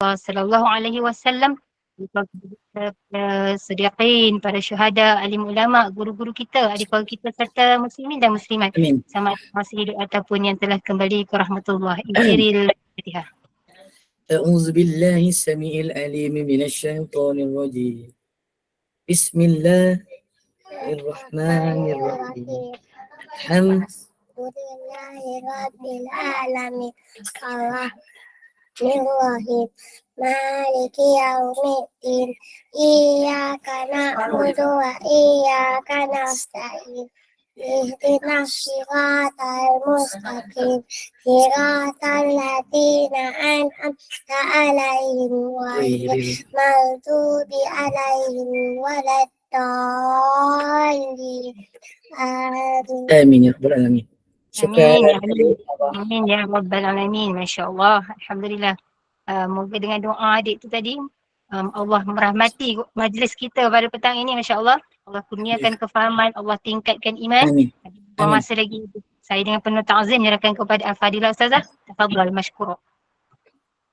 sallallahu alaihi wasallam, para siddiqin, para syuhada, alim ulama, guru-guru kita, adik keluarga kita serta muslimin dan muslimat. Amin. Sama ada masih hidup ataupun yang telah kembali ke rahmatullah. Ikhtiril Fatihah. أعوذ بالله السميع العليم من الشيطان الرجيم بسم الله الرحمن الرحيم الحمد لله رب العالمين الرحمن الرحيم مالك يوم الدين إياك نعبد وإياك نستعين اهدنا الصراط المستقيم صراط الذين أنعمت عليهم غير المغضوب عليهم ولا الضالين آمين يا رب العالمين. شكرا. Amin ya rabbal alamin. Masya-Allah. Alhamdulillah. Moga dengan doa adik tu tadi Allah merahmati majlis kita pada petang ini, masya-Allah. Allah kurniakan kefahaman, Allah tingkatkan iman. Amin. Masa lagi saya dengan penuh ta'zim menyerahkan kepada Al-Fadilah Ustazah. Tafadhal mashkura.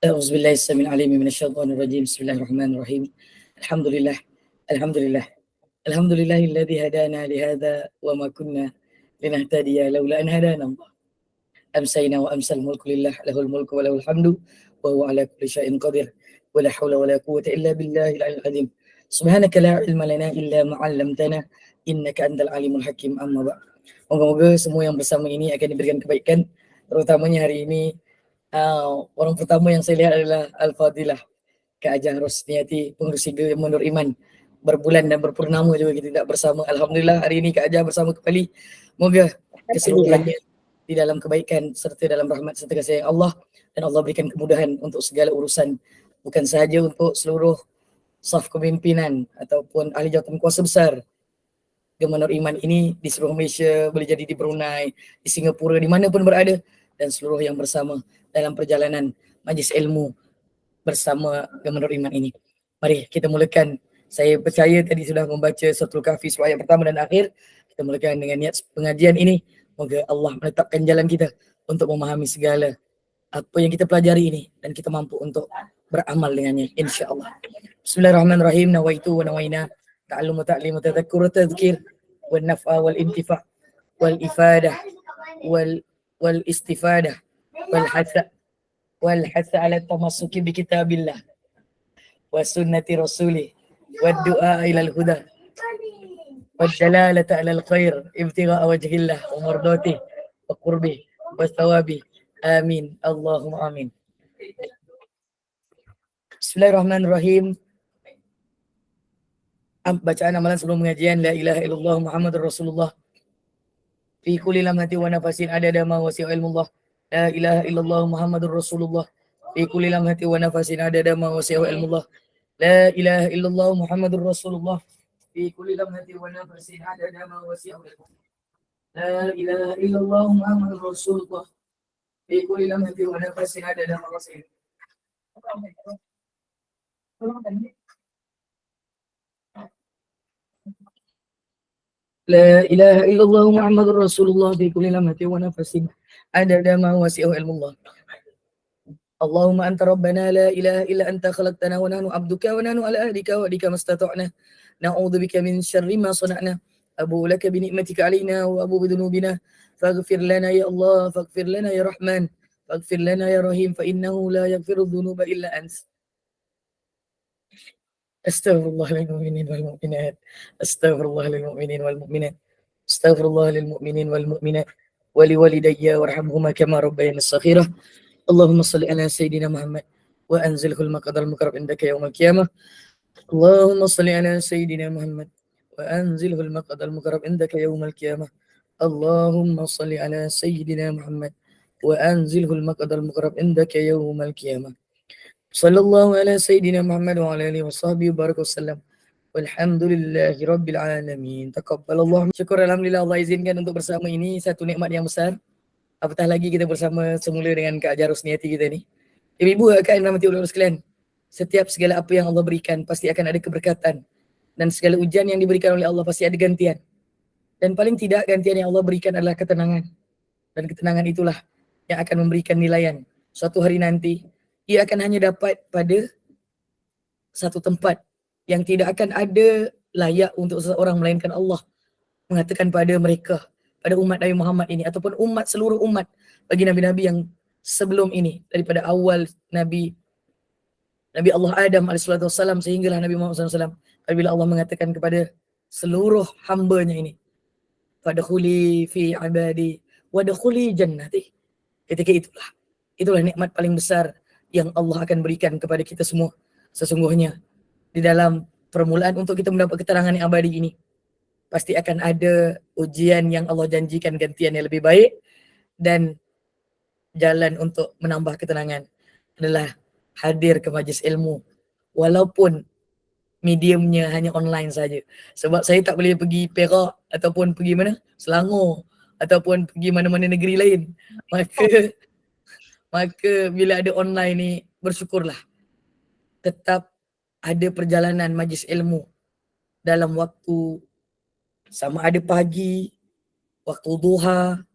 أعوذ بالله السميع العليم من الشيطان الرجيم بسم الله الرحمن الرحيم الحمد لله الحمد لله الحمد لله الذي هدانا لهذا وما كنا لنهتدي لولا أن هدانا الله أمسينا وأمسى الملك لله له الملك وله الحمد وهو على كل شيء قدير ولا حول ولا قوة إلا بالله العلي العظيم سبحانك لا علم لنا إلا ما علمتنا إنك أنت العليم الحكيم أما بعد. Moga-moga semua yang bersama ini akan diberikan kebaikan, terutamanya hari ini orang pertama yang saya lihat adalah Al-Fadilah Kak Ajah Rosniati, pengurus Siga Menur Iman. Berbulan dan berpurnama juga kita tidak bersama. Alhamdulillah hari ini Kak Ajah bersama kembali. Moga keseluruhannya di dalam kebaikan serta dalam rahmat serta kasih Allah, dan Allah berikan kemudahan untuk segala urusan, bukan sahaja untuk seluruh saf kepimpinan ataupun ahli jawatan kuasa besar Menur Iman ini di seluruh Malaysia, boleh jadi di Brunei, di Singapura, di mana pun berada, dan seluruh yang bersama dalam perjalanan majlis ilmu bersama Menur Iman ini. Mari kita mulakan. Saya percaya tadi sudah membaca Suratul Kahfi surah ayat pertama dan akhir. Kita mulakan dengan niat pengajian ini. Moga Allah menetapkan jalan kita untuk memahami segala apa yang kita pelajari ini dan kita mampu untuk beramal dengannya, insya-Allah. Bismillahirrahmanirrahim. Nawaitu wa nawaina ta'allum wa ta'lim wa tadhakkur wa tadhkir wal naf'a wal intifa' wal ifadah wal istifadah wal hatha ala tamassuki bi kitabillah wa sunnati rasulih wa du'a ila al huda wa dalalata ala al khair ibtigha'a wajhillah wa mardatihi wa qurbih wa thawabi. Amin. Allahumma amin. Bismillahirrahmanirrahim. Bacaan amalan sebelum pengajian. La ilaha illallah Muhammadur Rasulullah fi kulli lamhati wa nafasin adada ma wasi'a ilmullah. La ilaha illallah Muhammadur Rasulullah fi kulli lamhati wa nafasin adada ma wasi'a ilmullah. La ilaha illallah Muhammadur Rasulullah fi kulli lamhati wa nafasin adada ma wasi'a ilmullah. La ilaha illallah Muhammadur Rasulullah fi kulli lamhati wa nafasin adada ma wasi'a ilmullah. لا إله إلا الله محمد رسول الله في كل لمحة ونفس عدد ما وسعه علم الله. اللهم أنت ربنا لا إله إلا أنت خلقتنا ونحن عبدك ونحن على عهدك ووعدك ما استطعنا نعوذ بك من شر ما صنعنا أبو لك بنعمتك علينا وأبو بذنوبنا فاغفر لنا يا الله فاغفر لنا يا رحمن فاغفر لنا يا رحيم فإنه لا يغفر الذنوب إلا أنت. أستغفر الله للمؤمنين والمؤمنات أستغفر الله للمؤمنين والمؤمنات أستغفر الله للمؤمنين والمؤمنات ولوالدي وارحمهما كما ربياني صغيرا. اللهم صل على سيدنا محمد وأنزله المقعد المقرب عندك يوم القيامة. اللهم صل على سيدنا محمد وأنزله المقعد المقرب عندك يوم القيامة. اللهم صل على سيدنا محمد وأنزله المقعد المقرب عندك يوم القيامة. Sallallahu ala sayyidina Muhammad wa ala alihi wa sahbihi wa sallam. Walhamdulillahi rabbil alamin. Taqabbalallah. Syukur alhamdulillah Allah izinkan untuk bersama ini satu nikmat yang besar. Apatah lagi kita bersama semula dengan Kak Ajah Rosniati kita ni. Ibu akan rahmati Allah sekalian. Setiap segala apa yang Allah berikan pasti akan ada keberkatan, dan segala ujian yang diberikan oleh Allah pasti ada gantian. Dan paling tidak gantian yang Allah berikan adalah ketenangan. Dan ketenangan itulah yang akan memberikan nilaian suatu hari nanti ia akan hanya dapat pada satu tempat yang tidak akan ada layak untuk seseorang melainkan Allah mengatakan pada mereka, pada umat Nabi Muhammad ini ataupun umat seluruh umat bagi nabi-nabi yang sebelum ini, daripada awal Nabi Allah Adam AS sehinggalah Nabi Muhammad SAW, apabila Allah mengatakan kepada seluruh hambanya ini, fadkhuli fi ibadi wadkhuli jannati, ketika itulah nikmat paling besar yang Allah akan berikan kepada kita semua. Sesungguhnya di dalam permulaan untuk kita mendapat keterangan yang abadi ini, pasti akan ada ujian yang Allah janjikan gantian yang lebih baik, dan jalan untuk menambah ketenangan adalah hadir ke majlis ilmu walaupun mediumnya hanya online saja. Sebab saya tak boleh pergi Perak ataupun pergi mana? Selangor ataupun pergi mana-mana negeri lain. Maka bila ada online ni, bersyukurlah. Tetap ada perjalanan majlis ilmu dalam waktu sama ada pagi, waktu duha,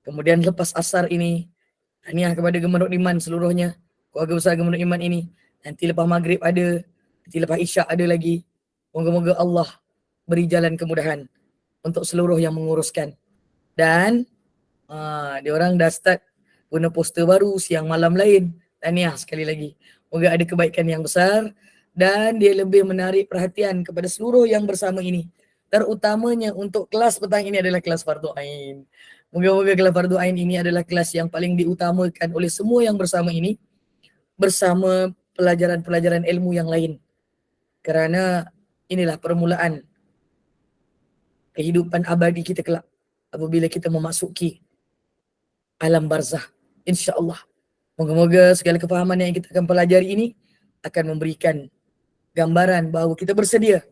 kemudian lepas asar ini. Tahniah kepada Gemerut Iman seluruhnya, keluarga besar Gemerut Iman ini. Nanti lepas maghrib ada, nanti lepas isyak ada lagi. Moga-moga Allah beri jalan kemudahan untuk seluruh yang menguruskan. Dan diorang dah start guna poster baru siang malam lain. Tahniah sekali lagi. Moga ada kebaikan yang besar dan dia lebih menarik perhatian kepada seluruh yang bersama ini. Terutamanya untuk kelas petang ini adalah kelas Fardu Ain. Moga-moga kelas Fardu Ain ini adalah kelas yang paling diutamakan oleh semua yang bersama ini, bersama pelajaran-pelajaran ilmu yang lain. Kerana inilah permulaan kehidupan abadi kita kelak apabila kita memasuki alam barzah. InsyaAllah. Moga-moga segala kefahaman yang kita akan pelajari ini akan memberikan gambaran bahawa kita bersedia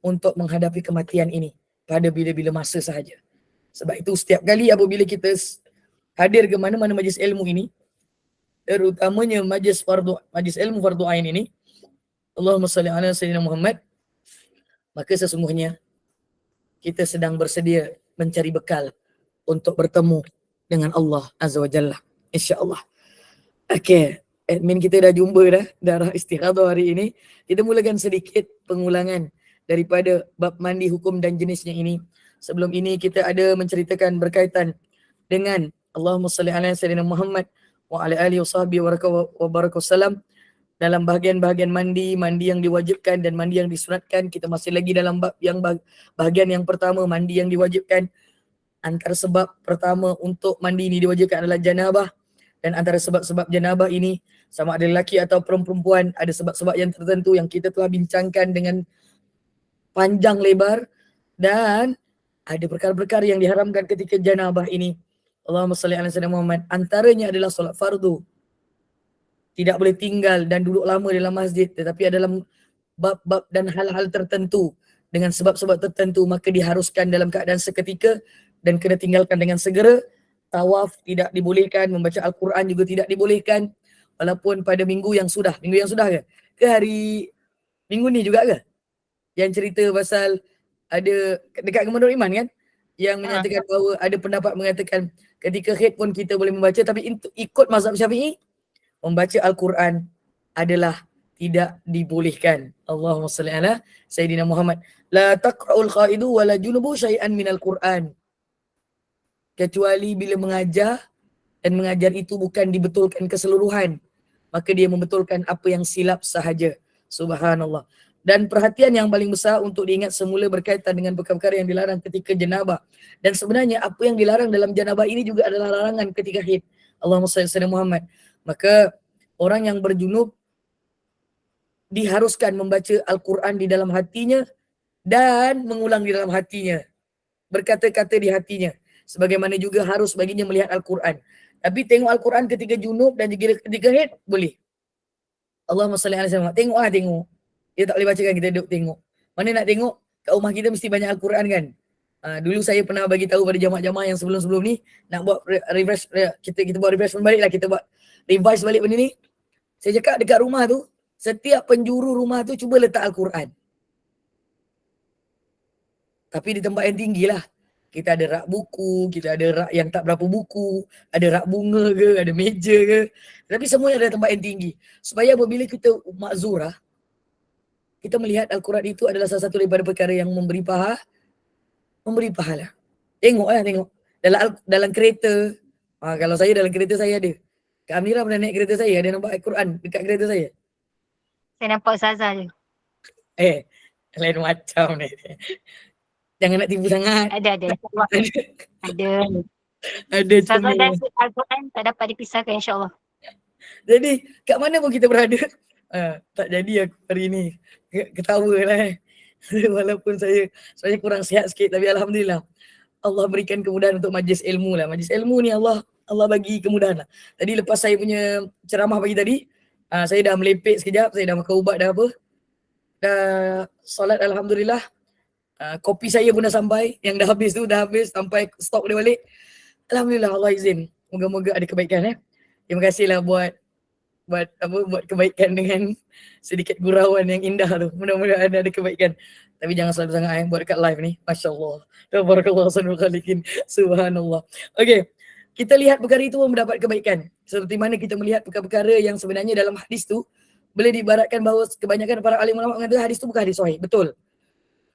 untuk menghadapi kematian ini pada bila-bila masa sahaja. Sebab itu setiap kali apabila kita hadir ke mana-mana majlis ilmu ini, terutamanya majlis ilmu fardu ain ini, Allahumma salli ala sayyidina Muhammad, maka sesungguhnya kita sedang bersedia mencari bekal untuk bertemu dengan Allah Azza wa Jalla, insya-Allah. Okey, admin kita dah jumpa dah darah istighathah hari ini. Kita mulakan sedikit pengulangan daripada bab mandi hukum dan jenisnya ini. Sebelum ini kita ada menceritakan berkaitan dengan Allahumma salli ala sayyidina Muhammad wa ala alihi washabbihi wa barakasallam dalam bahagian-bahagian mandi yang diwajibkan dan mandi yang disunatkan. Kita masih lagi dalam bab yang bahagian yang pertama, mandi yang diwajibkan. Antara sebab pertama untuk mandi ini diwajibkan adalah janabah, dan antara sebab-sebab janabah ini sama ada lelaki atau perempuan, ada sebab-sebab yang tertentu yang kita telah bincangkan dengan panjang lebar, dan ada perkara-perkara yang diharamkan ketika janabah ini. Allahumma salli ala sayyidina Muhammad. Antaranya adalah solat fardu. Tidak boleh tinggal dan duduk lama dalam masjid, tetapi dalam bab-bab dan hal-hal tertentu dengan sebab-sebab tertentu maka diharuskan dalam keadaan seketika dan kena tinggalkan dengan segera. Tawaf tidak dibolehkan, membaca Al-Quran juga tidak dibolehkan, walaupun pada minggu yang sudah ke? Ke hari minggu ni juga ke? Yang cerita pasal ada dekat Gemerut Iman kan, yang menyatakan bahawa ada pendapat mengatakan ketika haid pun kita boleh membaca, tapi ikut mazhab Syafi'i membaca Al-Quran adalah tidak dibolehkan. Allahumma salli ala sayyidina Muhammad. La taqra'ul qaidu wa la junubu syai'an minal Quran, kecuali bila mengajar, dan mengajar itu bukan dibetulkan keseluruhan, maka dia membetulkan apa yang silap sahaja. Subhanallah. Dan perhatian yang paling besar untuk diingat semula berkaitan dengan perkara-perkara yang dilarang ketika janabah. Dan sebenarnya apa yang dilarang dalam janabah ini juga adalah larangan ketika haid. Allahumma salli ala Muhammad. Maka orang yang berjunub diharuskan membaca Al-Quran di dalam hatinya dan mengulang di dalam hatinya, berkata-kata di hatinya. Sebagaimana juga harus baginya melihat Al-Quran. Tapi tengok Al-Quran ketika junub dan juga ketika haid boleh. Allahumma salli ala Muhammad. Tengok. Dia tak boleh baca kan, kita duduk tengok. Mana nak tengok, kat rumah kita mesti banyak Al-Quran kan. Dulu saya pernah bagi tahu pada jamaah-jamaah yang sebelum-sebelum ni, nak buat refresh, kita buat refreshment balik lah, kita buat revise balik benda ni. Saya cakap dekat rumah tu, setiap penjuru rumah tu cuba letak Al-Quran. Tapi di tempat yang tinggi lah. Kita ada rak buku, kita ada rak yang tak berapa buku, ada rak bunga ke, ada meja ke. Tapi semuanya ada tempat yang tinggi. Supaya apabila kita makzurah, kita melihat Al-Quran itu adalah salah satu daripada perkara yang memberi pahala. Tengok. Dalam kereta, kalau saya dalam kereta saya ada. Kak Amira pernah naik kereta saya, ada nampak Al-Quran dekat kereta saya. Saya nampak Ustazah je. Lain macam ni. Jangan nak tipu sangat. Ada. InsyaAllah. Ada. Ada Ustazah cuma. dan Al-Quran tak dapat dipisahkan insyaAllah. Jadi kat mana pun kita berada, tak jadi aku hari ni. Ketawa lah. Walaupun saya kurang sihat sikit, tapi Alhamdulillah Allah berikan kemudahan untuk majlis ilmu lah. Majlis ilmu ni Allah bagi kemudahan lah. Tadi lepas saya punya ceramah pagi tadi, saya dah melepek sekejap, saya dah makan ubat dah apa. Dah solat Alhamdulillah. Kopi saya pun dah sampai, yang dah habis tu dah habis, sampai stok dia balik. Alhamdulillah, Allah izin. Moga-moga ada kebaikan. Terima kasihlah buat kebaikan dengan sedikit gurauan yang indah tu. Mudah-mudahan ada kebaikan. Tapi jangan selalu sangat buat dekat live ni. Masya-Allah. Tabarakallah sanul khaliqin. Subhanallah. Okey. Kita lihat perkara itu mendapat kebaikan. Seperti mana kita melihat perkara-perkara yang sebenarnya dalam hadis tu boleh diibaratkan bahawa kebanyakan para alim ulama mengatakan hadis tu bukan hadis sahih. Betul.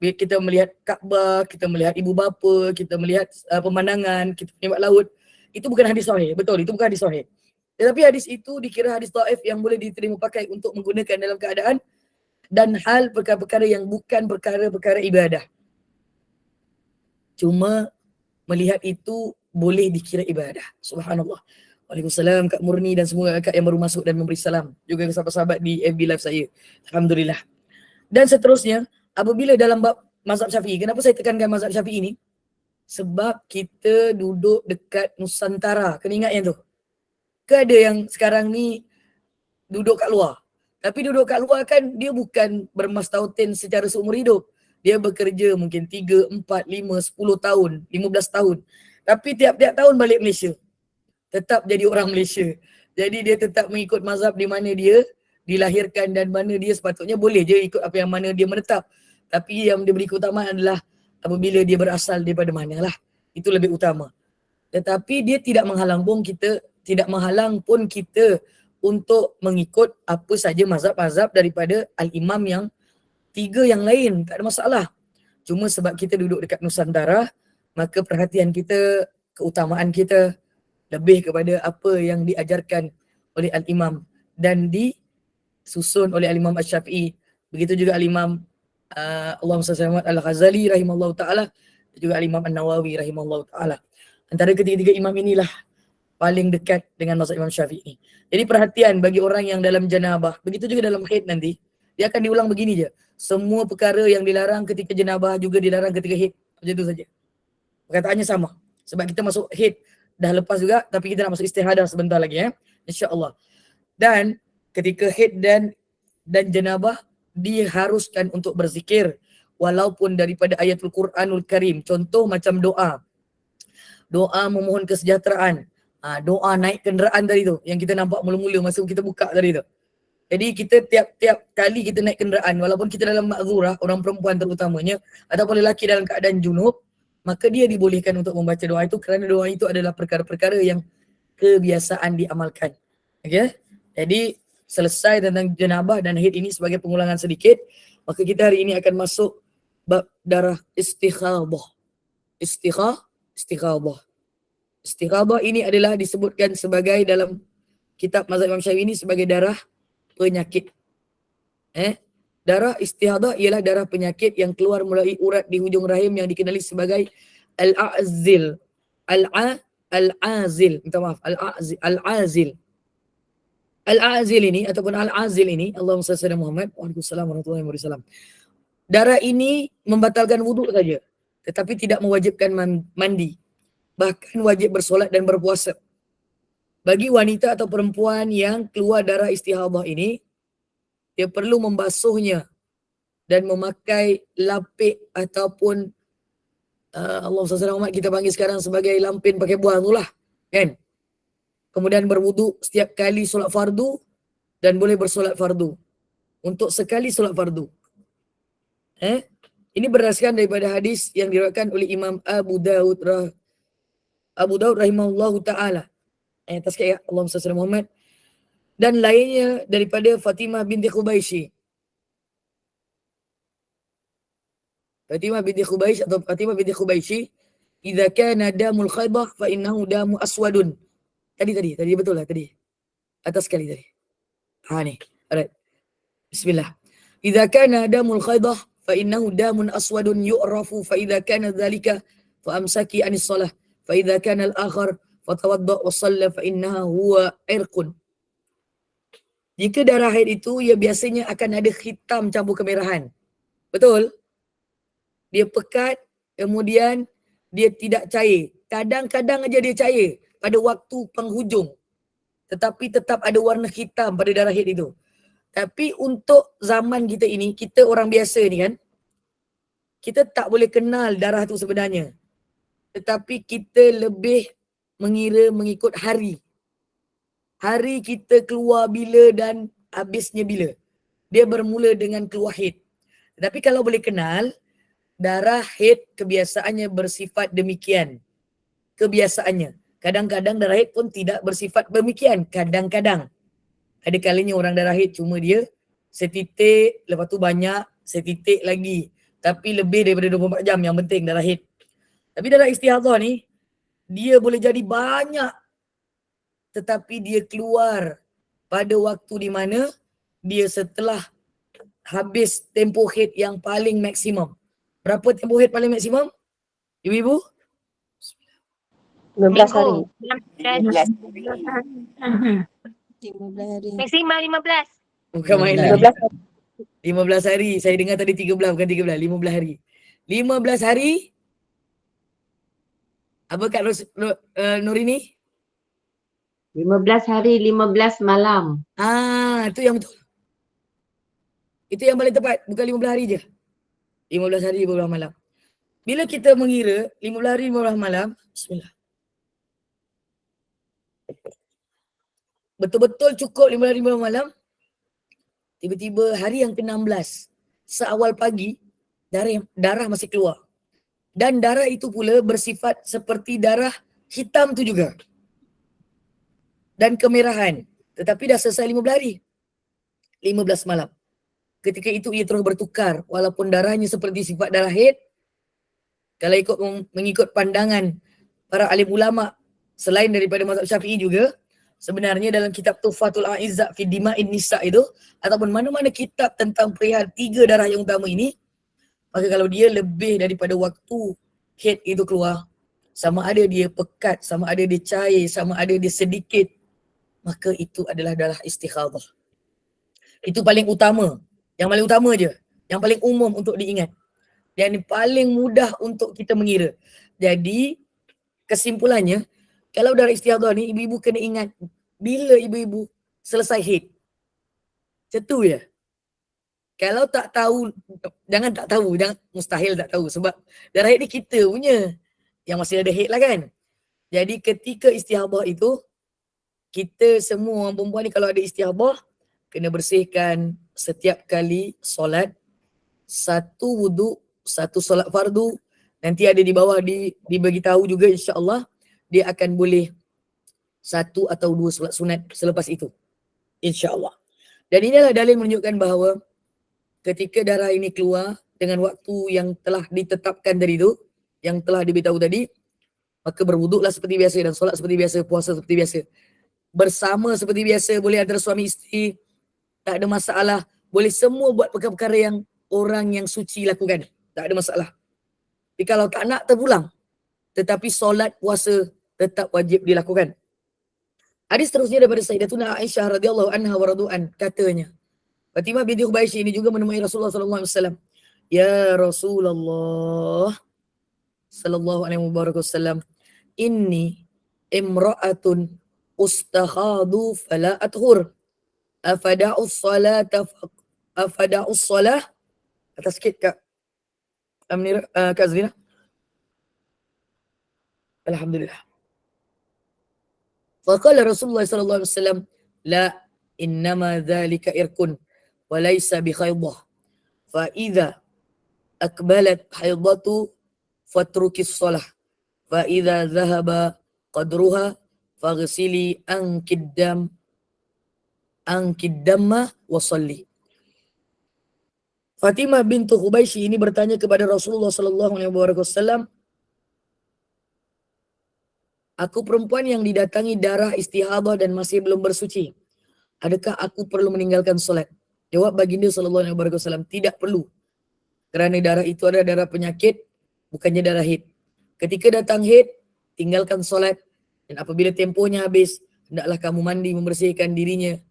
Kita melihat Kaabah, kita melihat ibu bapa, kita melihat pemandangan, kita menembak laut. Itu bukan hadis sahih. Betul, itu bukan hadis sahih. Tetapi hadis itu dikira hadis dhaif yang boleh diterima pakai untuk menggunakan dalam keadaan dan hal perkara-perkara yang bukan perkara-perkara ibadah. Cuma melihat itu boleh dikira ibadah. Subhanallah. Waalaikumsalam Kak Murni dan semua kakak yang baru masuk dan memberi salam. Juga sahabat-sahabat di FB Live saya. Alhamdulillah. Dan seterusnya, apabila dalam bab mazhab Syafi'i, kenapa saya tekankan mazhab Syafi'i ini? Sebab kita duduk dekat Nusantara. Kena ingat yang tu. Ke ada yang sekarang ni duduk kat luar. Tapi duduk kat luar kan dia bukan bermastautin secara seumur hidup. Dia bekerja mungkin 3, 4, 5, 10 tahun, 15 tahun. Tapi tiap-tiap tahun balik Malaysia. Tetap jadi orang Malaysia. Jadi dia tetap mengikut mazhab di mana dia dilahirkan dan mana dia sepatutnya boleh je ikut apa yang mana dia menetap. Tapi yang diberi keutamaan adalah apabila dia berasal daripada manalah. Itu lebih utama. Tetapi dia tidak menghalang pun kita untuk mengikut apa saja mazhab-mazhab daripada al-imam yang 3 yang lain. Tak ada masalah. Cuma sebab kita duduk dekat Nusantara, maka perhatian kita, keutamaan kita lebih kepada apa yang diajarkan oleh al-imam dan disusun oleh al-imam Asy-Syafi'i. Begitu juga al-imam Allahumma salli al-Ghazali rahimallahu ta'ala dan juga al-imam An-Nawawi rahimallahu ta'ala. Antara ketiga-tiga imam inilah paling dekat dengan mazhab Imam Syafi'i. Jadi perhatian bagi orang yang dalam janabah, begitu juga dalam haid nanti, dia akan diulang begini je. Semua perkara yang dilarang ketika janabah juga dilarang ketika haid. Macam tu saja. Perkataannya sama. Sebab kita masuk haid dah lepas juga, tapi kita nak masuk istihadah sebentar lagi insya-Allah. Dan ketika haid dan janabah diharuskan untuk berzikir walaupun daripada ayatul Quranul Karim. Contoh macam doa memohon kesejahteraan, doa naik kenderaan tadi tu yang kita nampak mula-mula masa kita buka tadi tu. Jadi kita tiap-tiap kali kita naik kenderaan, walaupun kita dalam ma'zurah, orang perempuan terutamanya ataupun lelaki dalam keadaan junub, maka dia dibolehkan untuk membaca doa itu kerana doa itu adalah perkara-perkara yang kebiasaan diamalkan. Okey? Jadi selesai tentang janabah dan haid ini sebagai pengulangan sedikit, maka kita hari ini akan masuk bab darah istikhadah. Istikhadah ini adalah disebutkan sebagai dalam kitab mazhab Imam Syafi'i ini sebagai darah penyakit. Darah istihadah ialah darah penyakit yang keluar melalui urat di hujung rahim yang dikenali sebagai al-azil. Al-azil. Minta maaf. Al-azil. Al-azil ini ataupun al-azil ini, Allahumma salli ala Muhammad wa Waalaikumsalam warahmatullahi wabarakatuh. Darah ini membatalkan wuduk saja, tetapi tidak mewajibkan mandi. Bahkan wajib bersolat dan berpuasa. Bagi wanita atau perempuan yang keluar darah istihadah ini, dia perlu membasuhnya dan memakai lapik ataupun Allahumma salli ala Muhammad kita panggil sekarang sebagai lampin pakai buah tu lah, kan? Kemudian berwuduk setiap kali solat fardu dan boleh bersolat fardu. Untuk sekali solat fardu. Ini berdasarkan daripada hadis yang diriwayatkan oleh Imam Abu Daud rahimahullahu taala. Atas ya Allahumma salli ala Muhammad, dan lainnya daripada Fatimah binti Khubaisy. Fatimah binti Khubaisy, idza kana damul khaydah fa innahu damu aswadun. Tadi betul lah tadi. Atas sekali tadi. Ni. Alright. Bismillah. Idza kana damul khaydah fa innahu damun aswadun yu'rafu fa idza kana dhalika fa amsaki anis salah fa idza kana al-akhar fatawadda wa shalla fa innaha huwa irqun. Jika darah haid itu, ia biasanya akan ada hitam campur kemerahan. Betul? Dia pekat, kemudian dia tidak cair. Kadang-kadang aja dia cair pada waktu penghujung. Tetapi tetap ada warna hitam pada darah haid itu. Tapi untuk zaman kita ini, kita orang biasa ni kan, kita tak boleh kenal darah tu sebenarnya. Tetapi kita lebih mengira mengikut hari. Hari kita keluar bila dan habisnya bila. Dia bermula dengan keluar haid. Tetapi kalau boleh kenal, darah haid kebiasaannya bersifat demikian. Kebiasaannya. Kadang-kadang darah haid pun tidak bersifat demikian. Kadang-kadang. Ada kalanya orang darah haid cuma dia setitik, lepas tu banyak, setitik lagi. Tapi lebih daripada 24 jam yang penting darah haid. Tapi darah istihadhah ni, dia boleh jadi banyak. Tetapi dia keluar pada waktu di mana dia setelah habis tempoh haid yang paling maksimum. Berapa tempoh haid paling maksimum? Ibu-ibu? 15 hari. 15 hari. Maksimal 15. Bukan main lah. 15 hari. 15 hari. Saya dengar tadi 13, bukan 13. 15 hari. 15 hari. Apa Kak Nurini? 15 hari, 15 malam. Itu yang betul. Itu yang paling tepat. Bukan 15 hari je. 15 hari, 15 malam. Bila kita mengira 15 hari, 15 malam, bismillah. Betul-betul cukup 15 hari, 15 malam. Tiba-tiba hari yang ke-16, seawal pagi, darah masih keluar. Dan darah itu pula bersifat seperti darah hitam tu juga. Dan kemerahan. Tetapi dah selesai 15 hari. 15 malam. Ketika itu ia terus bertukar. Walaupun darahnya seperti sifat darah haid. Kalau mengikut pandangan para alim ulama selain daripada mazhab Syafi'i juga, sebenarnya dalam kitab Tuhfatul A'izza fi Dima'in Nisa itu, ataupun mana-mana kitab tentang perihal 3 darah yang utama ini, maka kalau dia lebih daripada waktu haid itu keluar, sama ada dia pekat, sama ada dia cair, sama ada dia sedikit, maka itu adalah darah istikhadah. Itu paling utama. Yang paling utama je. Yang paling umum untuk diingat. Dan paling mudah untuk kita mengira. Jadi, kesimpulannya, kalau darah istihadhah ni, ibu-ibu kena ingat bila ibu-ibu selesai haid. Macam tu je. Kalau tak tahu, jangan mustahil tak tahu. Sebab darah haid ni kita punya. Yang masih ada haid lah kan. Jadi ketika istihadhah itu, kita semua orang perempuan ni kalau ada istihadhah, kena bersihkan setiap kali solat. 1 wuduk, 1 solat fardu. Nanti ada di bawah dibagi tahu juga insya-Allah. Dia akan boleh 1 atau 2 solat sunat selepas itu. InsyaAllah. Dan inilah dalil menunjukkan bahawa ketika darah ini keluar dengan waktu yang telah ditetapkan tadi itu, yang telah diberitahu tadi, maka berwuduklah seperti biasa dan solat seperti biasa, puasa seperti biasa. Bersama seperti biasa, boleh antara suami isteri, tak ada masalah. Boleh semua buat perkara-perkara yang orang yang suci lakukan. Tak ada masalah. Tapi kalau tak nak, terpulang. Tetapi solat, puasa tetap wajib dilakukan. Hadis seterusnya daripada Sayyidatuna Aisyah radhiyallahu anha wa radu'an, katanya, Fatimah binti Khubaisy ini juga menemui Rasulullah sallallahu alaihi wasallam. Ya Rasulullah sallallahu alaihi wasallam, inni imra'atun ustakhadu fala athur. Afada'us salah. Atas sikit Kak Kak Zrina. Alhamdulillah. Faqala Rasulullah sallallahu alaihi wasallam, la innama dhalika irkun wa laysa bi khaydah. Fa idza akbalat haidatu fatrukis shalah fa idza dhahaba qadruha faghsili ankid damma wa salli. Fatimah bintu Hubaisy ini bertanya kepada Rasulullah sallallahu alaihi wasallam, aku perempuan yang didatangi darah istihadah dan masih belum bersuci. Adakah aku perlu meninggalkan solat? Jawab baginda sallallahu alaihi wasallam, tidak perlu. Kerana darah itu adalah darah penyakit, bukannya darah haid. Ketika datang haid, tinggalkan solat. Dan apabila tempohnya habis, hendaklah kamu mandi, memberikan diri,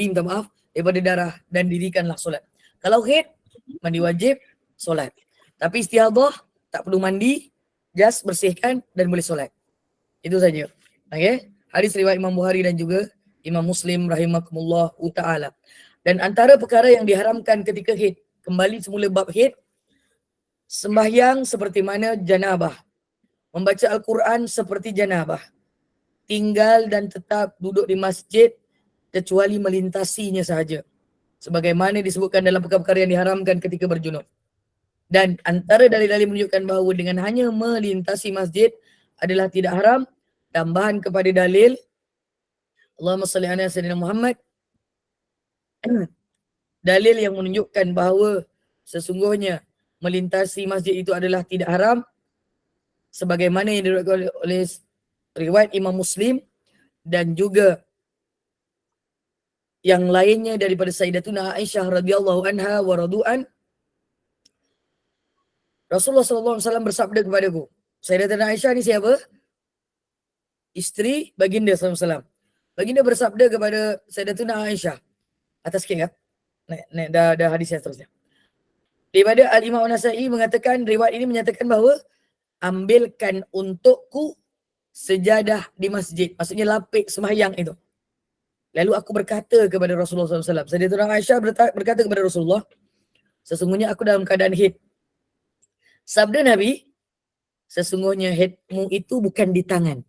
minta maaf, daripada darah dan dirikanlah solat. Kalau haid, mandi wajib, solat. Tapi istihadah, tak perlu mandi, just bersihkan dan boleh solat. Itu saja. Okay? Hadis riwayat Imam Bukhari dan juga Imam Muslim rahimakumullah ta'ala. Dan antara perkara yang diharamkan ketika haid, kembali semula bab haid, sembahyang seperti mana janabah, membaca Al-Quran seperti janabah, tinggal dan tetap duduk di masjid kecuali melintasinya sahaja, sebagaimana disebutkan dalam perkara-perkara yang diharamkan ketika berjunub. Dan antara dalil-dalil menunjukkan bahawa dengan hanya melintasi masjid adalah tidak haram, tambahan kepada dalil Allahumma salli ala sayyidina Muhammad, dalil yang menunjukkan bahawa sesungguhnya melintasi masjid itu adalah tidak haram, sebagaimana yang diriwayatkan oleh riwayat Imam Muslim dan juga yang lainnya daripada Sayyidatuna Aisyah radhiyallahu anha wa radu'an. Rasulullah SAW bersabda kepadaku. Sayyidatuna Aisyah ni siapa? Isteri baginda SAW. Baginda bersabda kepada Sayyidatuna Aisyah. Atas sikit kan? Naik dah hadis yang seterusnya. Daripada Al-Imam An-Nasa'i mengatakan, riwayat ini menyatakan bahawa ambilkan untukku sejadah di masjid. Maksudnya lapik sembahyang itu. Lalu aku berkata kepada Rasulullah SAW. Sayyidatuna Aisyah berkata kepada Rasulullah, sesungguhnya aku dalam keadaan haid. Sabda Nabi, sesungguhnya haidmu itu bukan di tangan.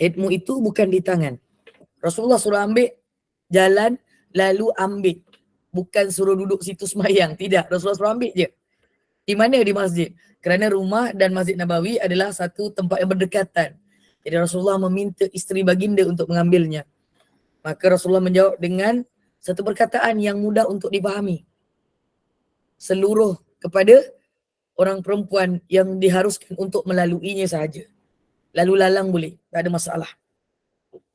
Haidmu itu bukan di tangan. Rasulullah suruh ambil jalan, lalu ambil. Bukan suruh duduk situ sembahyang. Tidak, Rasulullah suruh ambil je. Di mana? Di masjid. Kerana rumah dan Masjid Nabawi adalah satu tempat yang berdekatan. Jadi Rasulullah meminta isteri baginda untuk mengambilnya. Maka Rasulullah menjawab dengan satu perkataan yang mudah untuk dipahami. Seluruh kepada orang perempuan yang diharuskan untuk melaluinya sahaja. Lalu lalang boleh, tak ada masalah.